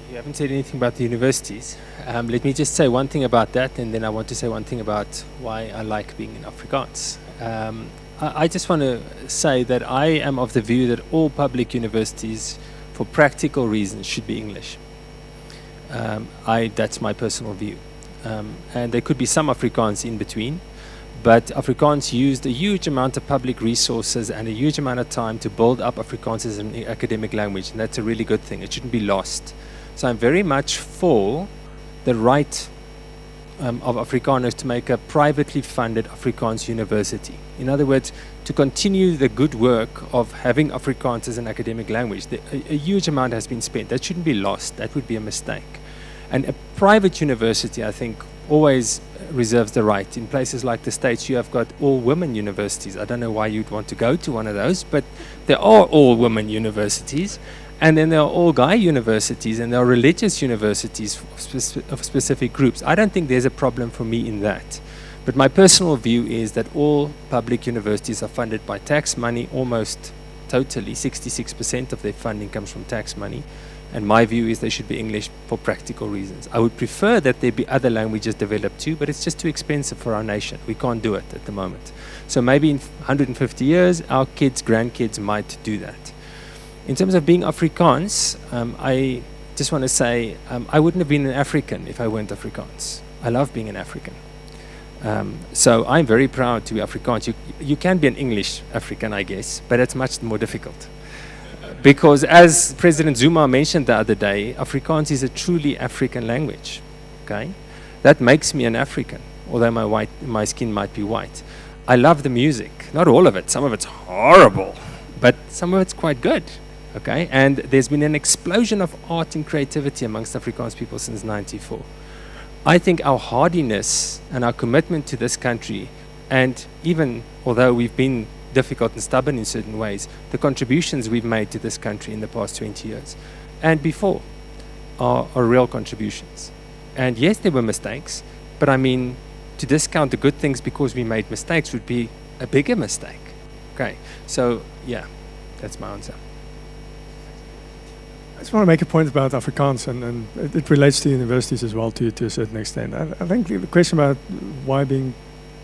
You haven't said anything about the universities. Let me just say one thing about that, and then I want to say one thing about why I like being in Afrikaans. I just want to say that I am of the view that all public universities, for practical reasons, should be English. That's my personal view. And there could be some Afrikaans in between, but Afrikaans used a huge amount of public resources and a huge amount of time to build up Afrikaans as an academic language, and that's a really good thing. It shouldn't be lost. So I'm very much for the right of Afrikaners to make a privately funded Afrikaans university. In other words, to continue the good work of having Afrikaans as an academic language. A huge amount has been spent. That shouldn't be lost. That would be a mistake. And a private university, I think, always reserves the right. In places like the States, you have got all-women universities. I don't know why you'd want to go to one of those, but there are all-women universities. And then there are all-guy universities, and there are religious universities of specific groups. I don't think there's a problem for me in that. But my personal view is that all public universities are funded by tax money, almost totally. 66% of their funding comes from tax money. And my view is they should be English for practical reasons. I would prefer that there be other languages developed too, but it's just too expensive for our nation. We can't do it at the moment. So maybe in 150 years, our kids, grandkids might do that. In terms of being Afrikaans, I just want to say I wouldn't have been an African if I weren't Afrikaans. I love being an African. So I'm very proud to be Afrikaans. You can be an English African, I guess, but it's much more difficult. Because as President Zuma mentioned the other day, Afrikaans is a truly African language. Okay? That makes me an African, although my skin might be white. I love the music. Not all of it. Some of it's horrible, but some of it's quite good. Okay, and there's been an explosion of art and creativity amongst Afrikaans people since '94. I think our hardiness and our commitment to this country, and even although we've been difficult and stubborn in certain ways, the contributions we've made to this country in the past 20 years and before are real contributions. And yes, there were mistakes, but I mean, to discount the good things because we made mistakes would be a bigger mistake. Okay, so yeah, that's my answer. I just want to make a point about Afrikaans, and it relates to universities as well to a certain extent. I think the question about why being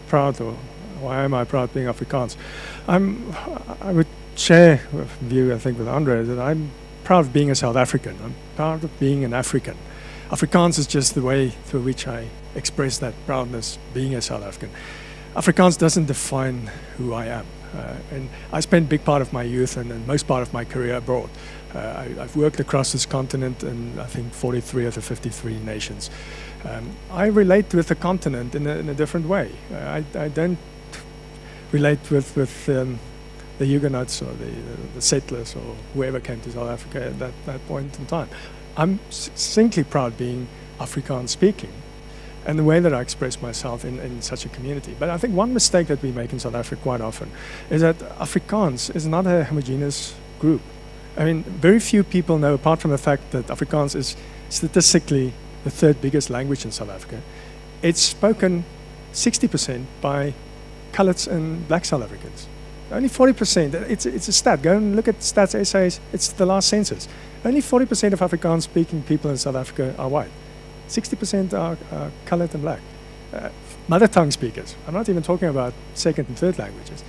proud, or why am I proud being Afrikaans? I would share a view, I think, with Andre, that I'm proud of being a South African. I'm proud of being an African. Afrikaans is just the way through which I express that proudness being a South African. Afrikaans doesn't define who I am. And I spent a big part of my youth and most part of my career abroad. I've worked across this continent in, I think, 43 of the 53 nations. I relate with the continent in a different way. I don't relate with the Huguenots or the settlers or whoever came to South Africa at that point in time. I'm succinctly proud being Afrikaans speaking and the way that I express myself in such a community. But I think one mistake that we make in South Africa quite often is that Afrikaans is not a homogeneous group. I mean, very few people know, apart from the fact that Afrikaans is statistically the third biggest language in South Africa, it's spoken 60% by coloureds and black South Africans. Only 40%, it's a stat. Go and look at Stats essays, it's the last census. Only 40% of Afrikaans speaking people in South Africa are white. 60% are coloured and black. Mother tongue speakers. I'm not even talking about second and third languages.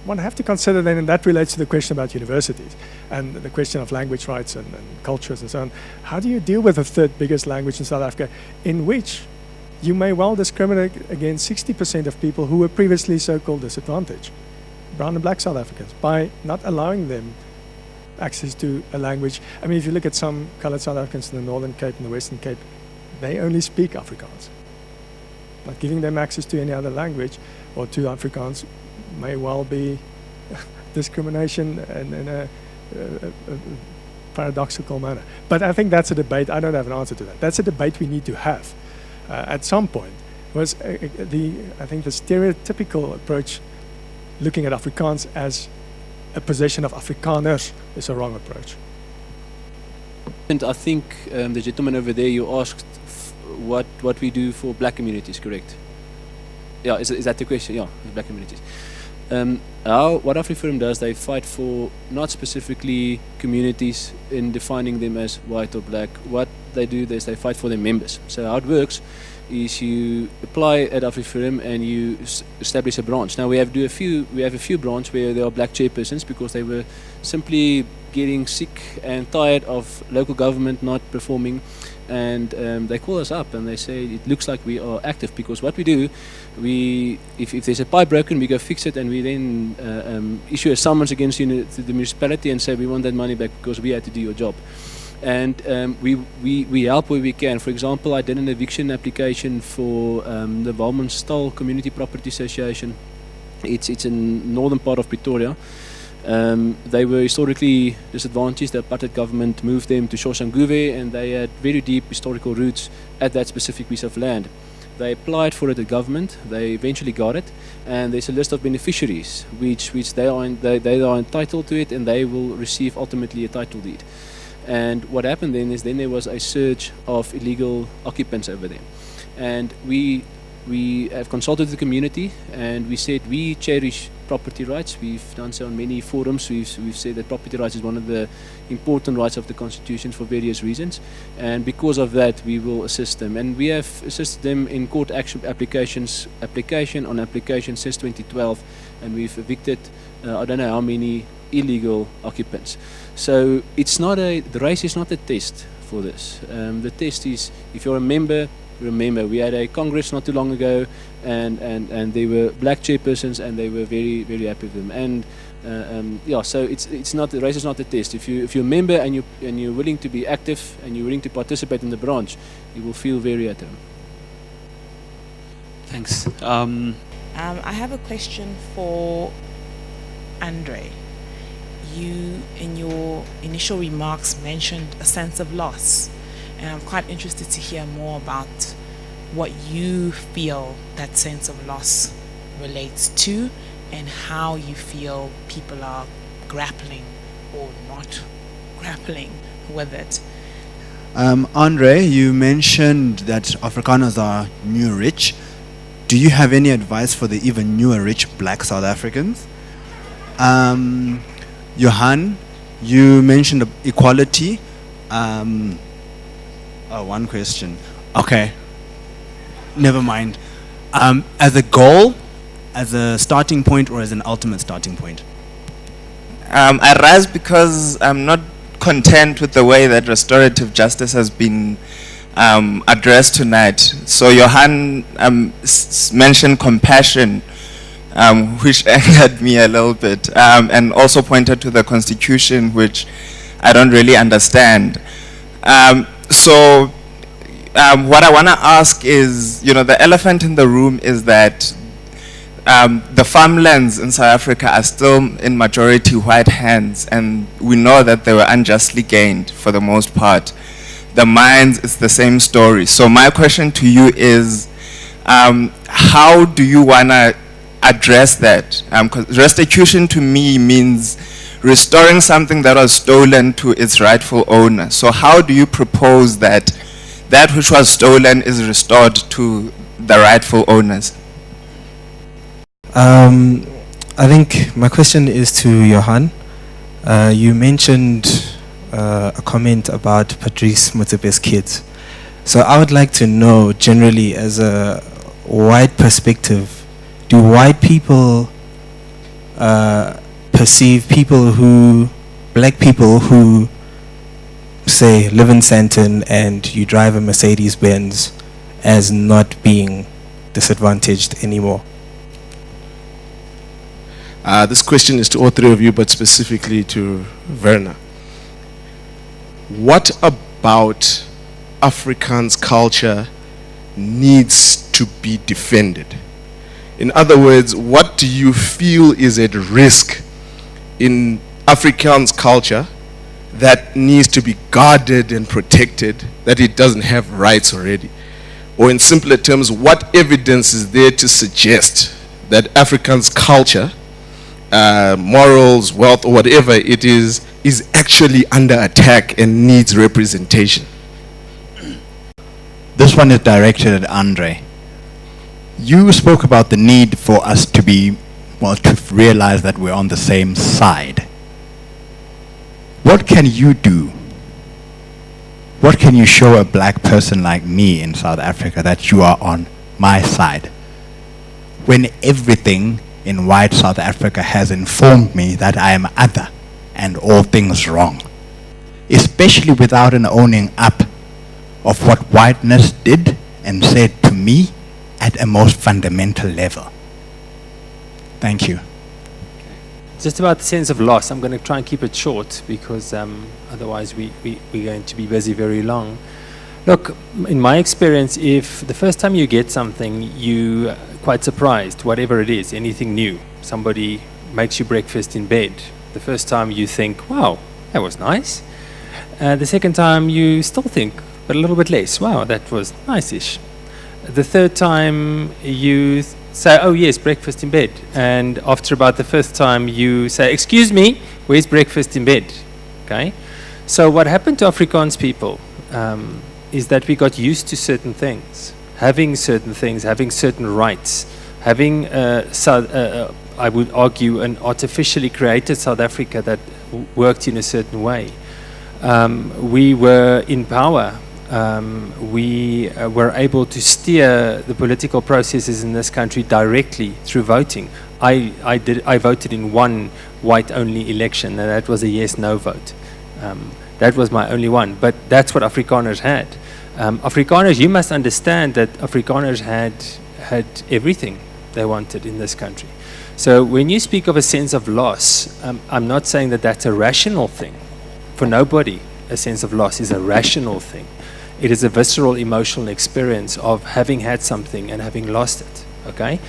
One have to consider then, and that relates to the question about universities and the question of language rights and cultures and so on. How do you deal with the third biggest language in South Africa, in which you may well discriminate against 60% of people who were previously so-called disadvantaged, brown and black South Africans, by not allowing them access to a language? I mean, if you look at some coloured South Africans in the Northern Cape and the Western Cape, they only speak Afrikaans. But giving them access to any other language or to Afrikaans may well be discrimination in a paradoxical manner. But I think that's a debate. I don't have an answer to that. That's a debate we need to have at some point. Was I think the stereotypical approach looking at Afrikaans as a possession of Afrikaners is a wrong approach. And I think the gentleman over there, you asked what we do for black communities, correct? Yeah, is that the question? Yeah, black communities. What AfriForum does, they fight for not specifically communities in defining them as white or black. What they do is they fight for their members. So how it works is you apply at AfriForum and you establish a branch. Now we have a few branches where there are black chairpersons because they were simply getting sick and tired of local government not performing, and they call us up and they say it looks like we are active, because what we do, if there's a pipe broken, we go fix it, and we then issue a summons against to the municipality and say we want that money back because we had to do your job. And we help where we can. For example, I did an eviction application for the Walmanstal Community Property Association. It's in northern part of Pretoria. They were historically disadvantaged. The apartheid government moved them to Soshanguve, and they had very deep historical roots at that specific piece of land. They applied for it at government. They eventually got it, and there's a list of beneficiaries which they are entitled to it, and they will receive ultimately a title deed. And what happened then is there was a surge of illegal occupants over there, and we have consulted the community, and we said we cherish property rights. We've done so on many forums. We've said that property rights is one of the important rights of the Constitution for various reasons, and because of that we will assist them. And we have assisted them in court action application since 2012, and we've evicted I don't know how many illegal occupants. So the race is not a test for this. The test is, if you're a member, remember we had a congress not too long ago, and they were black chairpersons, and they were very, very happy with them. And so it's not, the race is not a test. If you're a member and you're willing to be active and you're willing to participate in the branch, you will feel very at home. Thanks. I have a question for Andre. You, in your initial remarks, mentioned a sense of loss, and I'm quite interested to hear more about what you feel that sense of loss relates to, and how you feel people are grappling or not grappling with it. Andre, you mentioned that Afrikaners are new rich. Do you have any advice for the even newer rich black South Africans? Johan, you mentioned equality. One question. Okay, never mind. As a goal, as a starting point, or as an ultimate starting point? I rise because I'm not content with the way that restorative justice has been addressed tonight. So Johan mentioned compassion, which angered me a little bit, and also pointed to the Constitution, which I don't really understand. What I want to ask is, the elephant in the room is that the farmlands in South Africa are still in majority white hands, and we know that they were unjustly gained for the most part. The mines, it's the same story. So my question to you is, how do you want to address that? 'Cause restitution to me means restoring something that was stolen to its rightful owner. So how do you propose that that which was stolen is restored to the rightful owners? I think my question is to Johan. You mentioned a comment about Patrice Motsepe's kids. So I would like to know, generally, as a white perspective, do white people perceive black people who, say, live in Sandton and you drive a Mercedes-Benz as not being disadvantaged anymore? This question is to all three of you, but specifically to Werner. What about Afrikaans culture needs to be defended? In other words, what do you feel is at risk in Afrikaans culture that needs to be guarded and protected, that it doesn't have rights already? Or in simpler terms, what evidence is there to suggest that Afrikaans culture, morals, wealth, or whatever it is actually under attack and needs representation? This one is directed at Andre. You spoke about the need for us to to realize that we're on the same side. What can you do? What can you show a black person like me in South Africa that you are on my side? When everything in white South Africa has informed me that I am other and all things wrong, especially without an owning up of what whiteness did and said to me at a most fundamental level. Thank you. Just about the sense of loss, I'm going to try and keep it short because otherwise we're going to be busy very long. Look, in my experience, if the first time you get something, you quite surprised, whatever it is, anything new. Somebody makes you breakfast in bed. The first time you think, wow, that was nice. The second time you still think, but a little bit less, wow, that was nice-ish. The third time you say, oh yes, breakfast in bed. And after about the fifth time you say, excuse me, where's breakfast in bed? Okay. So what happened to Afrikaans people is that we got used to certain things, having certain rights, having, I would argue, an artificially created South Africa that worked in a certain way. We were in power. We were able to steer the political processes in this country directly through voting. I voted in one white-only election, and that was a yes-no vote. That was my only one, but that's what Afrikaners had. Afrikaners, you must understand that Afrikaners had everything they wanted in this country. So when you speak of a sense of loss, I'm not saying that that's a rational thing. For nobody, a sense of loss is a rational thing. It is a visceral emotional experience of having had something and having lost it, okay?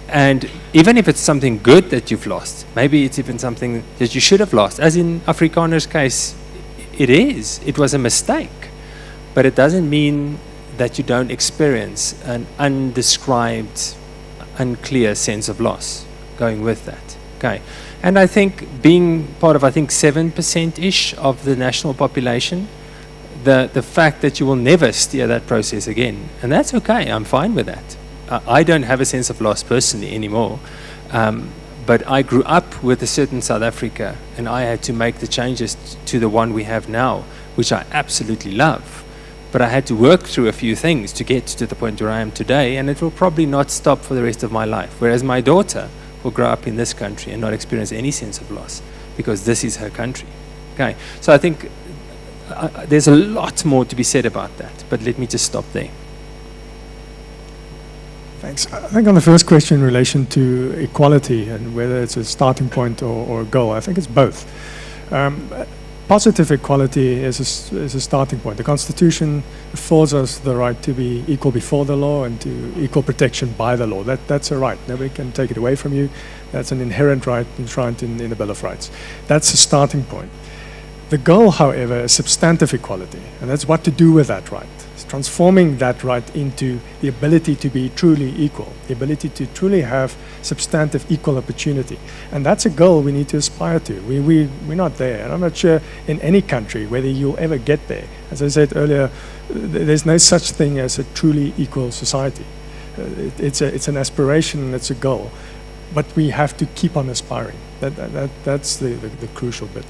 And even if it's something good that you've lost, maybe it's even something that you should have lost. As in Afrikaner's case, it was a mistake. But it doesn't mean that you don't experience an undescribed, unclear sense of loss going with that, okay? And I think being part of, 7%-ish of the national population, the fact that you will never steer that process again, and that's okay, I'm fine with that. I don't have a sense of loss personally anymore, but I grew up with a certain South Africa, and I had to make the changes to the one we have now, which I absolutely love. But I had to work through a few things to get to the point where I am today, and it will probably not stop for the rest of my life. Whereas my daughter will grow up in this country and not experience any sense of loss because this is her country. Okay, so I think there's a lot more to be said about that, but let me just stop there. Thanks. I think on the first question in relation to equality and whether it's a starting point or a goal, I think it's both. Positive equality is a starting point. The Constitution affords us the right to be equal before the law and to equal protection by the law. That's a right. Nobody can take it away from you. That's an inherent right enshrined in the Bill of Rights. That's a starting point. The goal, however, is substantive equality, and that's what to do with that right. It's transforming that right into the ability to be truly equal, the ability to truly have substantive equal opportunity. And that's a goal we need to aspire to. We're not there, and I'm not sure in any country whether you'll ever get there. As I said earlier, there's no such thing as a truly equal society. It's an aspiration and it's a goal, but we have to keep on aspiring. That's the crucial bit.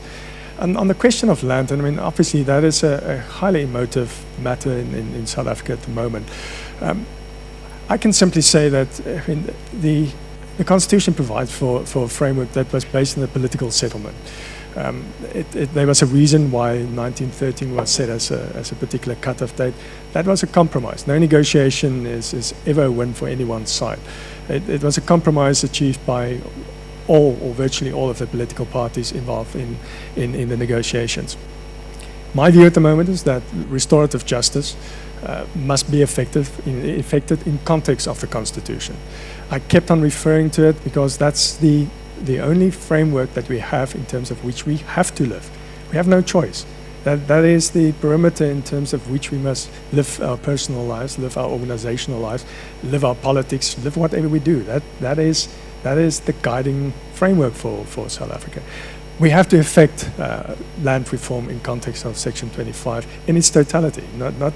And on the question of land, and I mean, obviously that is a highly emotive matter in South Africa at the moment. I can simply say that I mean, the Constitution provides for a framework that was based on a political settlement. There was a reason why 1913 was set as a particular cut-off date. That was a compromise. No negotiation is ever a win for any one side. It was a compromise achieved by all or virtually all of the political parties involved in the negotiations. My view at the moment is that restorative justice must be effected in context of the Constitution. I kept on referring to it because that's the only framework that we have in terms of which we have to live. We have no choice. That is the perimeter in terms of which we must live our personal lives, live our organizational lives, live our politics, live whatever we do. That is the guiding framework for South Africa. We have to effect land reform in context of Section 25 in its totality, not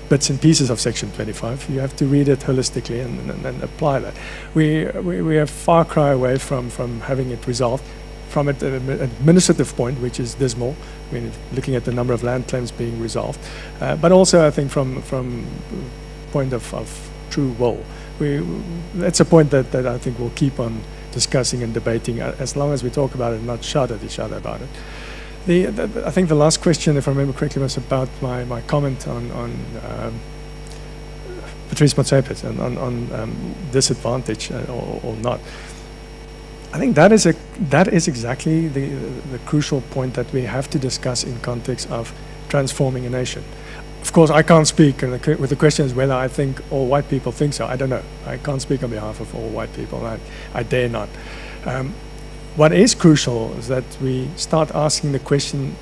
bits and pieces of Section 25. You have to read it holistically and apply that. We are far cry away from having it resolved from an administrative point, which is dismal. I mean, looking at the number of land claims being resolved, but also I think from point of true will. That's a point that I think we'll keep on discussing and debating as long as we talk about it and not shout at each other about it. I think the last question, if I remember correctly, was about my comment on Patrice Motsepe and on disadvantage or not. I think that is exactly the crucial point that we have to discuss in context of transforming a nation. Of course, I can't speak, and with the question is whether I think all white people think so. I don't know. I can't speak on behalf of all white people. I dare not. What is crucial is that we start asking the question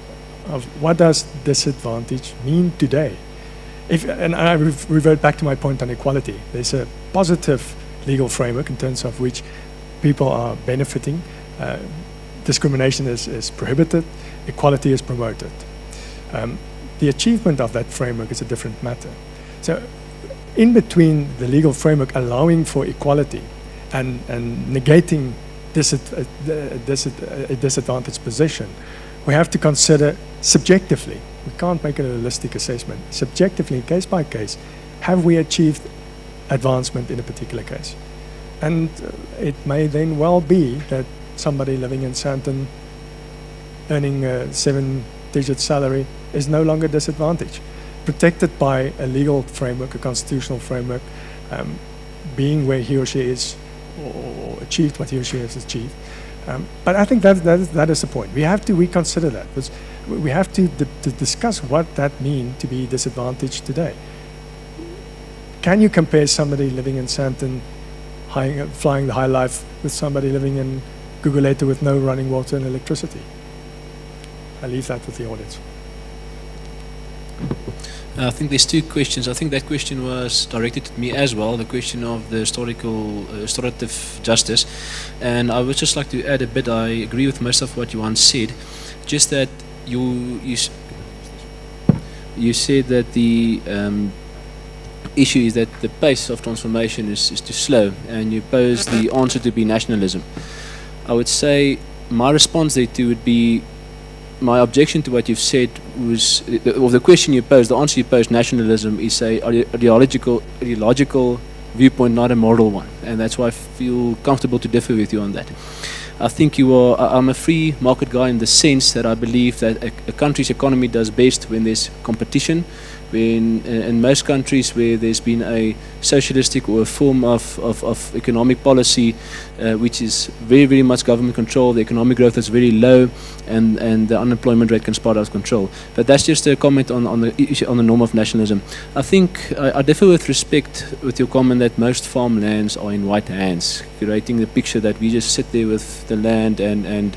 of what does disadvantage mean today? And I revert back to my point on equality. There's a positive legal framework in terms of which people are benefiting. Discrimination is prohibited. Equality is promoted. The achievement of that framework is a different matter. So in between the legal framework allowing for equality and negating a disadvantaged position, we have to consider subjectively. We can't make a holistic assessment. Subjectively, case by case, have we achieved advancement in a particular case? And it may then well be that somebody living in Sandton earning a 7-digit salary is no longer disadvantaged, protected by a legal framework, a constitutional framework, being where he or she is or achieved what he or she has achieved. But I think that is the point. We have to reconsider that. Because we have to discuss what that means to be disadvantaged today. Can you compare somebody living in Sandton flying the high life with somebody living in Gugulethu with no running water and electricity? I leave that with the audience. I think there's two questions. I think that question was directed to me as well, the question of the restorative justice. And I would just like to add a bit. I agree with most of what you once said, just that you said that the issue is that the pace of transformation is too slow, and you pose the answer to be nationalism. I would say my response there to would be my objection to what you've said was, or the question you posed, the answer you posed, nationalism is a ideological viewpoint, not a moral one, and that's why I feel comfortable to differ with you on that. I think I'm a free market guy in the sense that I believe that a country's economy does best when there's competition, when in most countries where there's been a socialistic or a form of economic policy which is very, very much government control, the economic growth is very low, and the unemployment rate can spiral out of control. But that's just a comment on the issue, on the norm of nationalism. I think I differ with respect with your comment that most farmlands are in white hands, creating the picture that we just sit there with the land and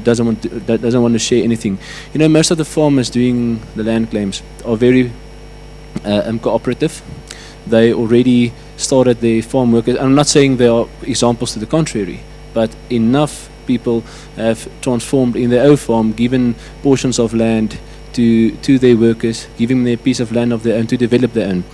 doesn't want to share anything. You know, most of the farmers doing the land claims are very cooperative. They already started their farm workers. I'm not saying there are examples to the contrary, but enough people have transformed in their own farm, given portions of land to their workers, giving them a piece of land of their own to develop their own.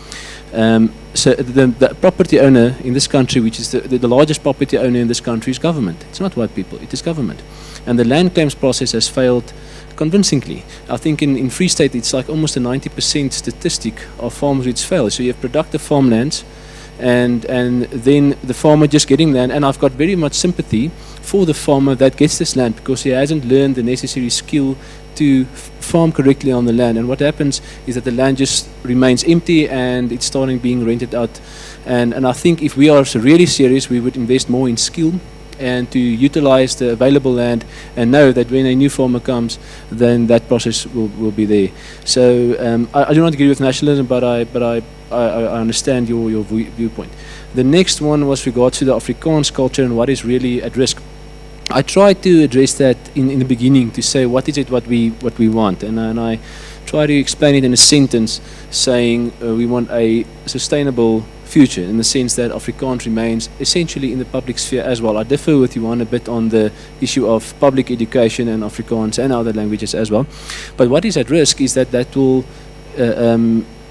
So the property owner in this country, which is the largest property owner in this country, is government. It's not white people, it is government. And the land claims process has failed convincingly. I think in Free State it's like almost a 90% statistic of farms which fail. So you have productive farmlands, and then the farmer just getting land. And I've got very much sympathy for the farmer that gets this land because he hasn't learned the necessary skill to farm correctly on the land. And what happens is that the land just remains empty and it's starting being rented out. And I think if we are really serious, we would invest more in skill and to utilize the available land and know that when a new farmer comes, then that process will be there. So I do not agree with nationalism, but I understand your viewpoint. The next one was regards to the Afrikaans culture and what is really at risk. I tried to address that in the beginning to say what is it what we want, and I try to explain it in a sentence saying we want a sustainable future in the sense that Afrikaans remains essentially in the public sphere as well. I differ with you a bit on the issue of public education and Afrikaans and other languages as well. But what is at risk is that will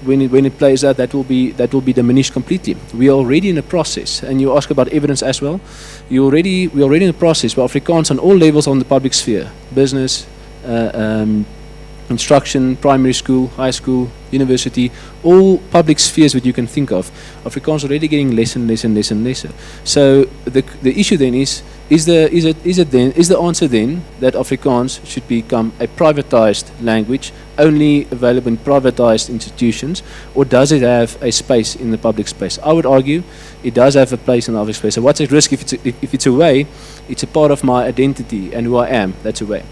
when it plays out, that will be diminished completely. We are already in a process, and you ask about evidence as well. We're already in a process where Afrikaans on all levels on the public sphere, business, instruction, primary school, high school, university, all public spheres that you can think of, Afrikaans already getting less and lesser. So the issue then is the answer then that Afrikaans should become a privatized language, only available in privatized institutions, or does it have a space in the public space? I would argue it does have a place in the public space. So what's at risk if it's away? It's a part of my identity and who I am. That's away.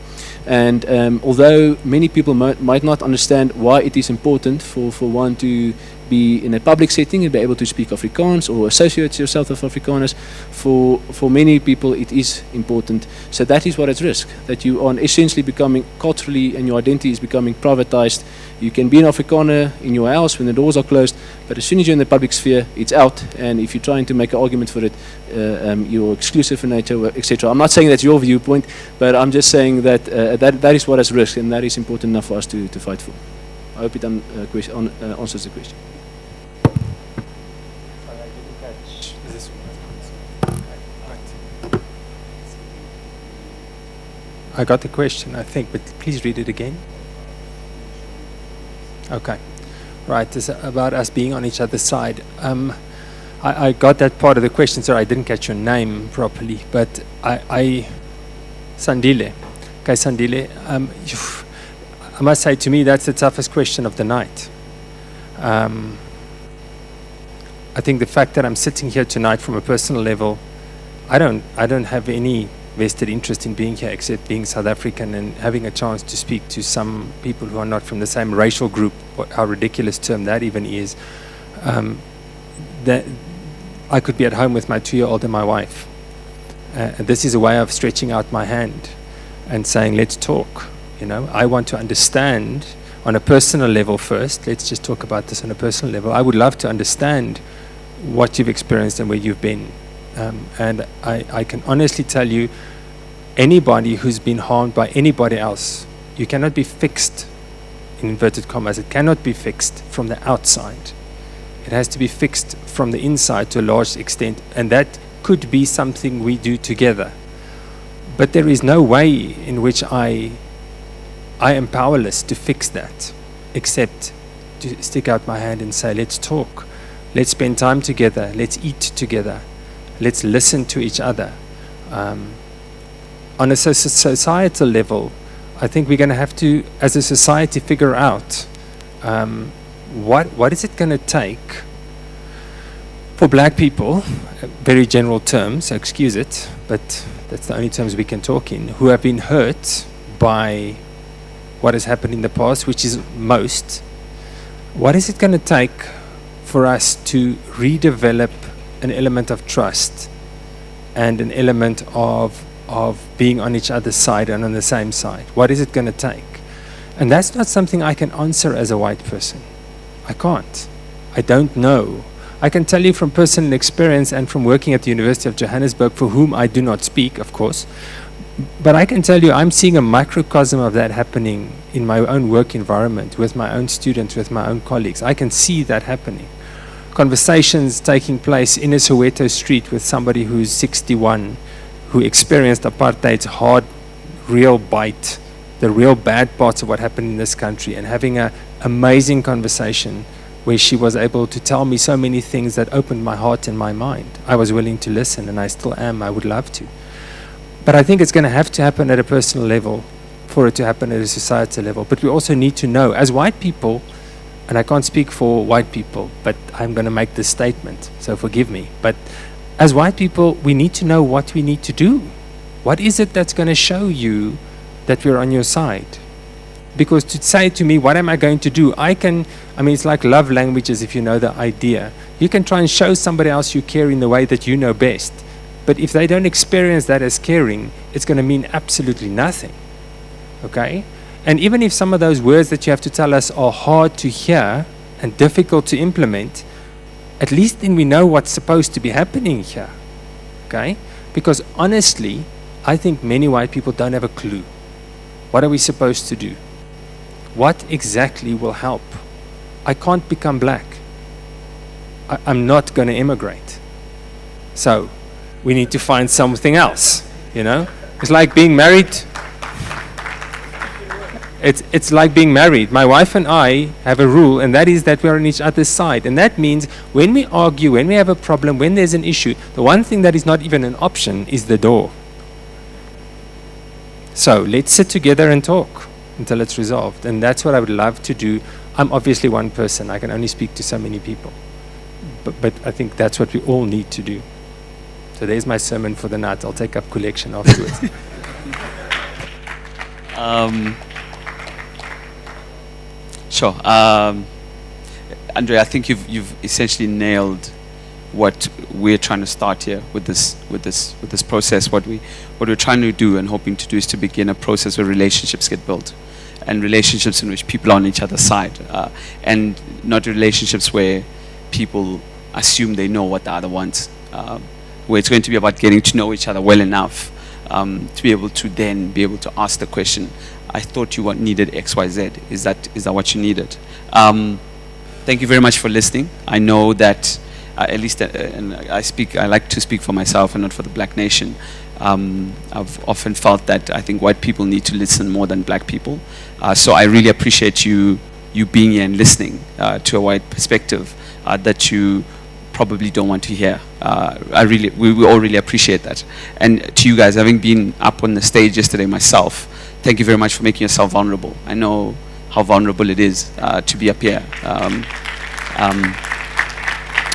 And although many people might not understand why it is important for one to be in a public setting and be able to speak Afrikaans or associate yourself with Afrikaners, for many people it is important. So that is what is at risk, that you are essentially becoming culturally and your identity is becoming privatized. You can be an Afrikaner in your house when the doors are closed, but as soon as you're in the public sphere, it's out. And if you're trying to make an argument for it, you're exclusive in nature, etc. I'm not saying that's your viewpoint, but I'm just saying that that is what is risk, and that is important enough for us to fight for. I hope it answers the question. I got the question, I think, but please read it again. Okay. Right, it's about us being on each other's side. I got that part of the question, sorry, I didn't catch your name properly, but Sandile. Okay, Sandile, I must say, to me, that's the toughest question of the night. I think the fact that I'm sitting here tonight from a personal level, I don't have any vested interest in being here except being South African and having a chance to speak to some people who are not from the same racial group, how ridiculous term that even is. That I could be at home with my 2-year-old and my wife. And this is a way of stretching out my hand and saying, let's talk. You know, I want to understand on a personal level first. Let's just talk about this on a personal level. I would love to understand what you've experienced and where you've been. And I can honestly tell you, anybody who's been harmed by anybody else, you cannot be fixed, in inverted commas, it cannot be fixed from the outside. It has to be fixed from the inside to a large extent, and that could be something we do together. But there is no way in which I I am powerless to fix that, except to stick out my hand and say, let's talk, let's spend time together, let's eat together, let's listen to each other. On a societal level, I think we're going to have to, as a society, figure out what is it going to take for black people, very general terms, excuse it, but that's the only terms we can talk in, who have been hurt by what has happened in the past, which is most. What is it going to take for us to redevelop an element of trust and an element of being on each other's side and on the same side? What is it going to take? And that's not something I can answer as a white person. I can't. I don't know. I can tell you from personal experience and from working at the University of Johannesburg, for whom I do not speak, of course, but I can tell you I'm seeing a microcosm of that happening in my own work environment, with my own students, with my own colleagues. I can see that happening. Conversations taking place in a Soweto street with somebody who's 61, who experienced apartheid's hard, real bite, the real bad parts of what happened in this country, and having an amazing conversation where she was able to tell me so many things that opened my heart and my mind. I was willing to listen, and I still am. I would love to. But I think it's going to have to happen at a personal level for it to happen at a societal level. But we also need to know, as white people, and I can't speak for white people, but I'm going to make this statement, so forgive me. But as white people, we need to know what we need to do. What is it that's going to show you that we're on your side? Because to say to me, what am I going to do? It's like love languages, if you know the idea. You can try and show somebody else you care in the way that you know best. But if they don't experience that as caring, it's going to mean absolutely nothing. Okay? And even if some of those words that you have to tell us are hard to hear and difficult to implement, at least then we know what's supposed to be happening here. Okay? Because honestly, I think many white people don't have a clue. What are we supposed to do? What exactly will help? I can't become black. I'm not going to immigrate. So we need to find something else, you know? It's like being married. It's like being married. My wife and I have a rule, and that is that we're on each other's side. And that means when we argue, when we have a problem, when there's an issue, the one thing that is not even an option is the door. So let's sit together and talk until it's resolved. And that's what I would love to do. I'm obviously one person. I can only speak to so many people. But I think that's what we all need to do. So there's my sermon for the night. I'll take up collection afterwards. Sure. Andre, I think you've essentially nailed what we're trying to start here with this process. What we're trying to do and hoping to do is to begin a process where relationships get built, and relationships in which people are on each other's side, and not relationships where people assume they know what the other wants. Where it's going to be about getting to know each other well enough to be able to then be able to ask the question, I thought you needed X, Y, Z. Is that what you needed? Thank you very much for listening. I know that at least, and I like to speak for myself and not for the black nation. I've often felt that I think white people need to listen more than black people. So I really appreciate you being here and listening to a white perspective that you probably don't want to hear. We all really appreciate that. And to you guys, having been up on the stage yesterday myself, thank you very much for making yourself vulnerable. I know how vulnerable it is to be up here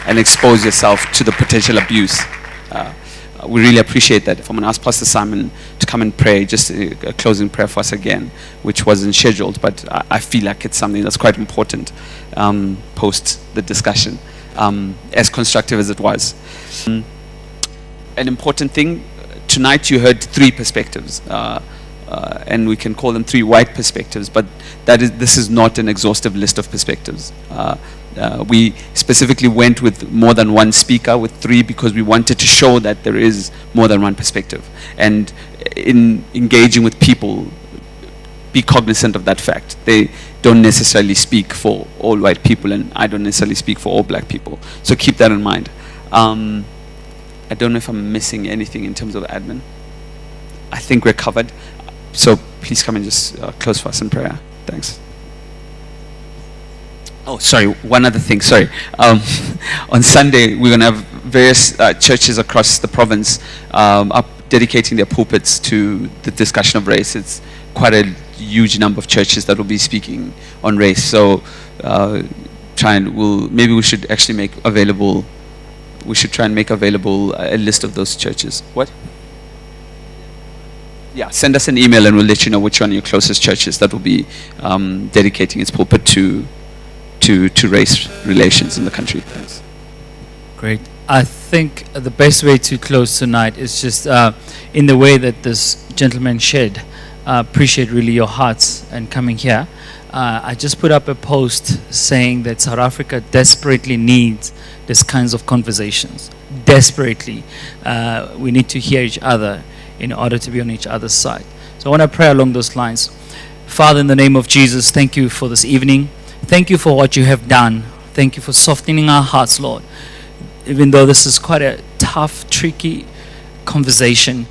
and expose yourself to the potential abuse. We really appreciate that. If I'm going to ask Pastor Simon to come and pray, just a closing prayer for us again, which wasn't scheduled, but I feel like it's something that's quite important post the discussion, as constructive as it was. An important thing, tonight you heard three perspectives, and we can call them three white perspectives, but this is not an exhaustive list of perspectives. We specifically went with more than one speaker, with three, because we wanted to show that there is more than one perspective. And in engaging with people, be cognizant of that fact. They don't necessarily speak for all white people, and I don't necessarily speak for all black people. So keep that in mind. I don't know if I'm missing anything in terms of admin. I think we're covered. So please come and just close for us in prayer. Thanks. Oh, sorry, one other thing, sorry. On Sunday, we're going to have various churches across the province up dedicating their pulpits to the discussion of race. It's quite a huge number of churches that will be speaking on race. So maybe we should actually make available, we should try and make available a list of those churches. What? Yeah, send us an email and we'll let you know which one of your closest churches that will be dedicating its pulpit to race relations in the country. Thanks. Great. I think the best way to close tonight is just in the way that this gentleman shared. Appreciate really your hearts and coming here. I just put up a post saying that South Africa desperately needs these kinds of conversations. Desperately. We need to hear each other in order to be on each other's side. So I want to pray along those lines. Father, in the name of Jesus, thank you for this evening. Thank you for what you have done. Thank you for softening our hearts, Lord. Even though this is quite a tough, tricky conversation,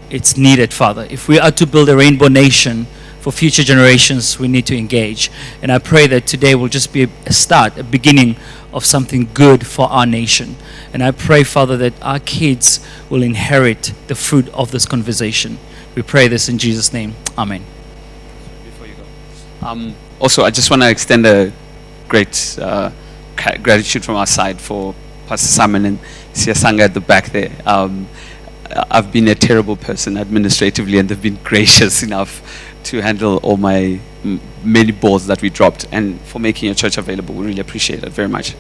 it's needed, Father. If we are to build a rainbow nation for future generations, we need to engage. And I pray that today will just be a start, a beginning of something good for our nation. And I pray, Father, that our kids will inherit the fruit of this conversation. We pray this in Jesus' name. Amen. Before you go. Also, I just want to extend a great gratitude from our side for Pastor Simon and Siasanga at the back there. I've been a terrible person administratively, and they've been gracious enough to handle all my many balls that we dropped, and for making your church available. We really appreciate it very much.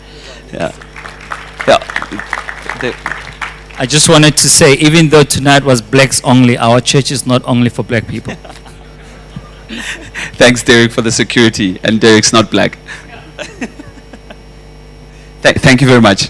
Yeah. I just wanted to say, even though tonight was blacks only, our church is not only for black people. Thanks, Derek, for the security, and Derek's not black. Thank you very much.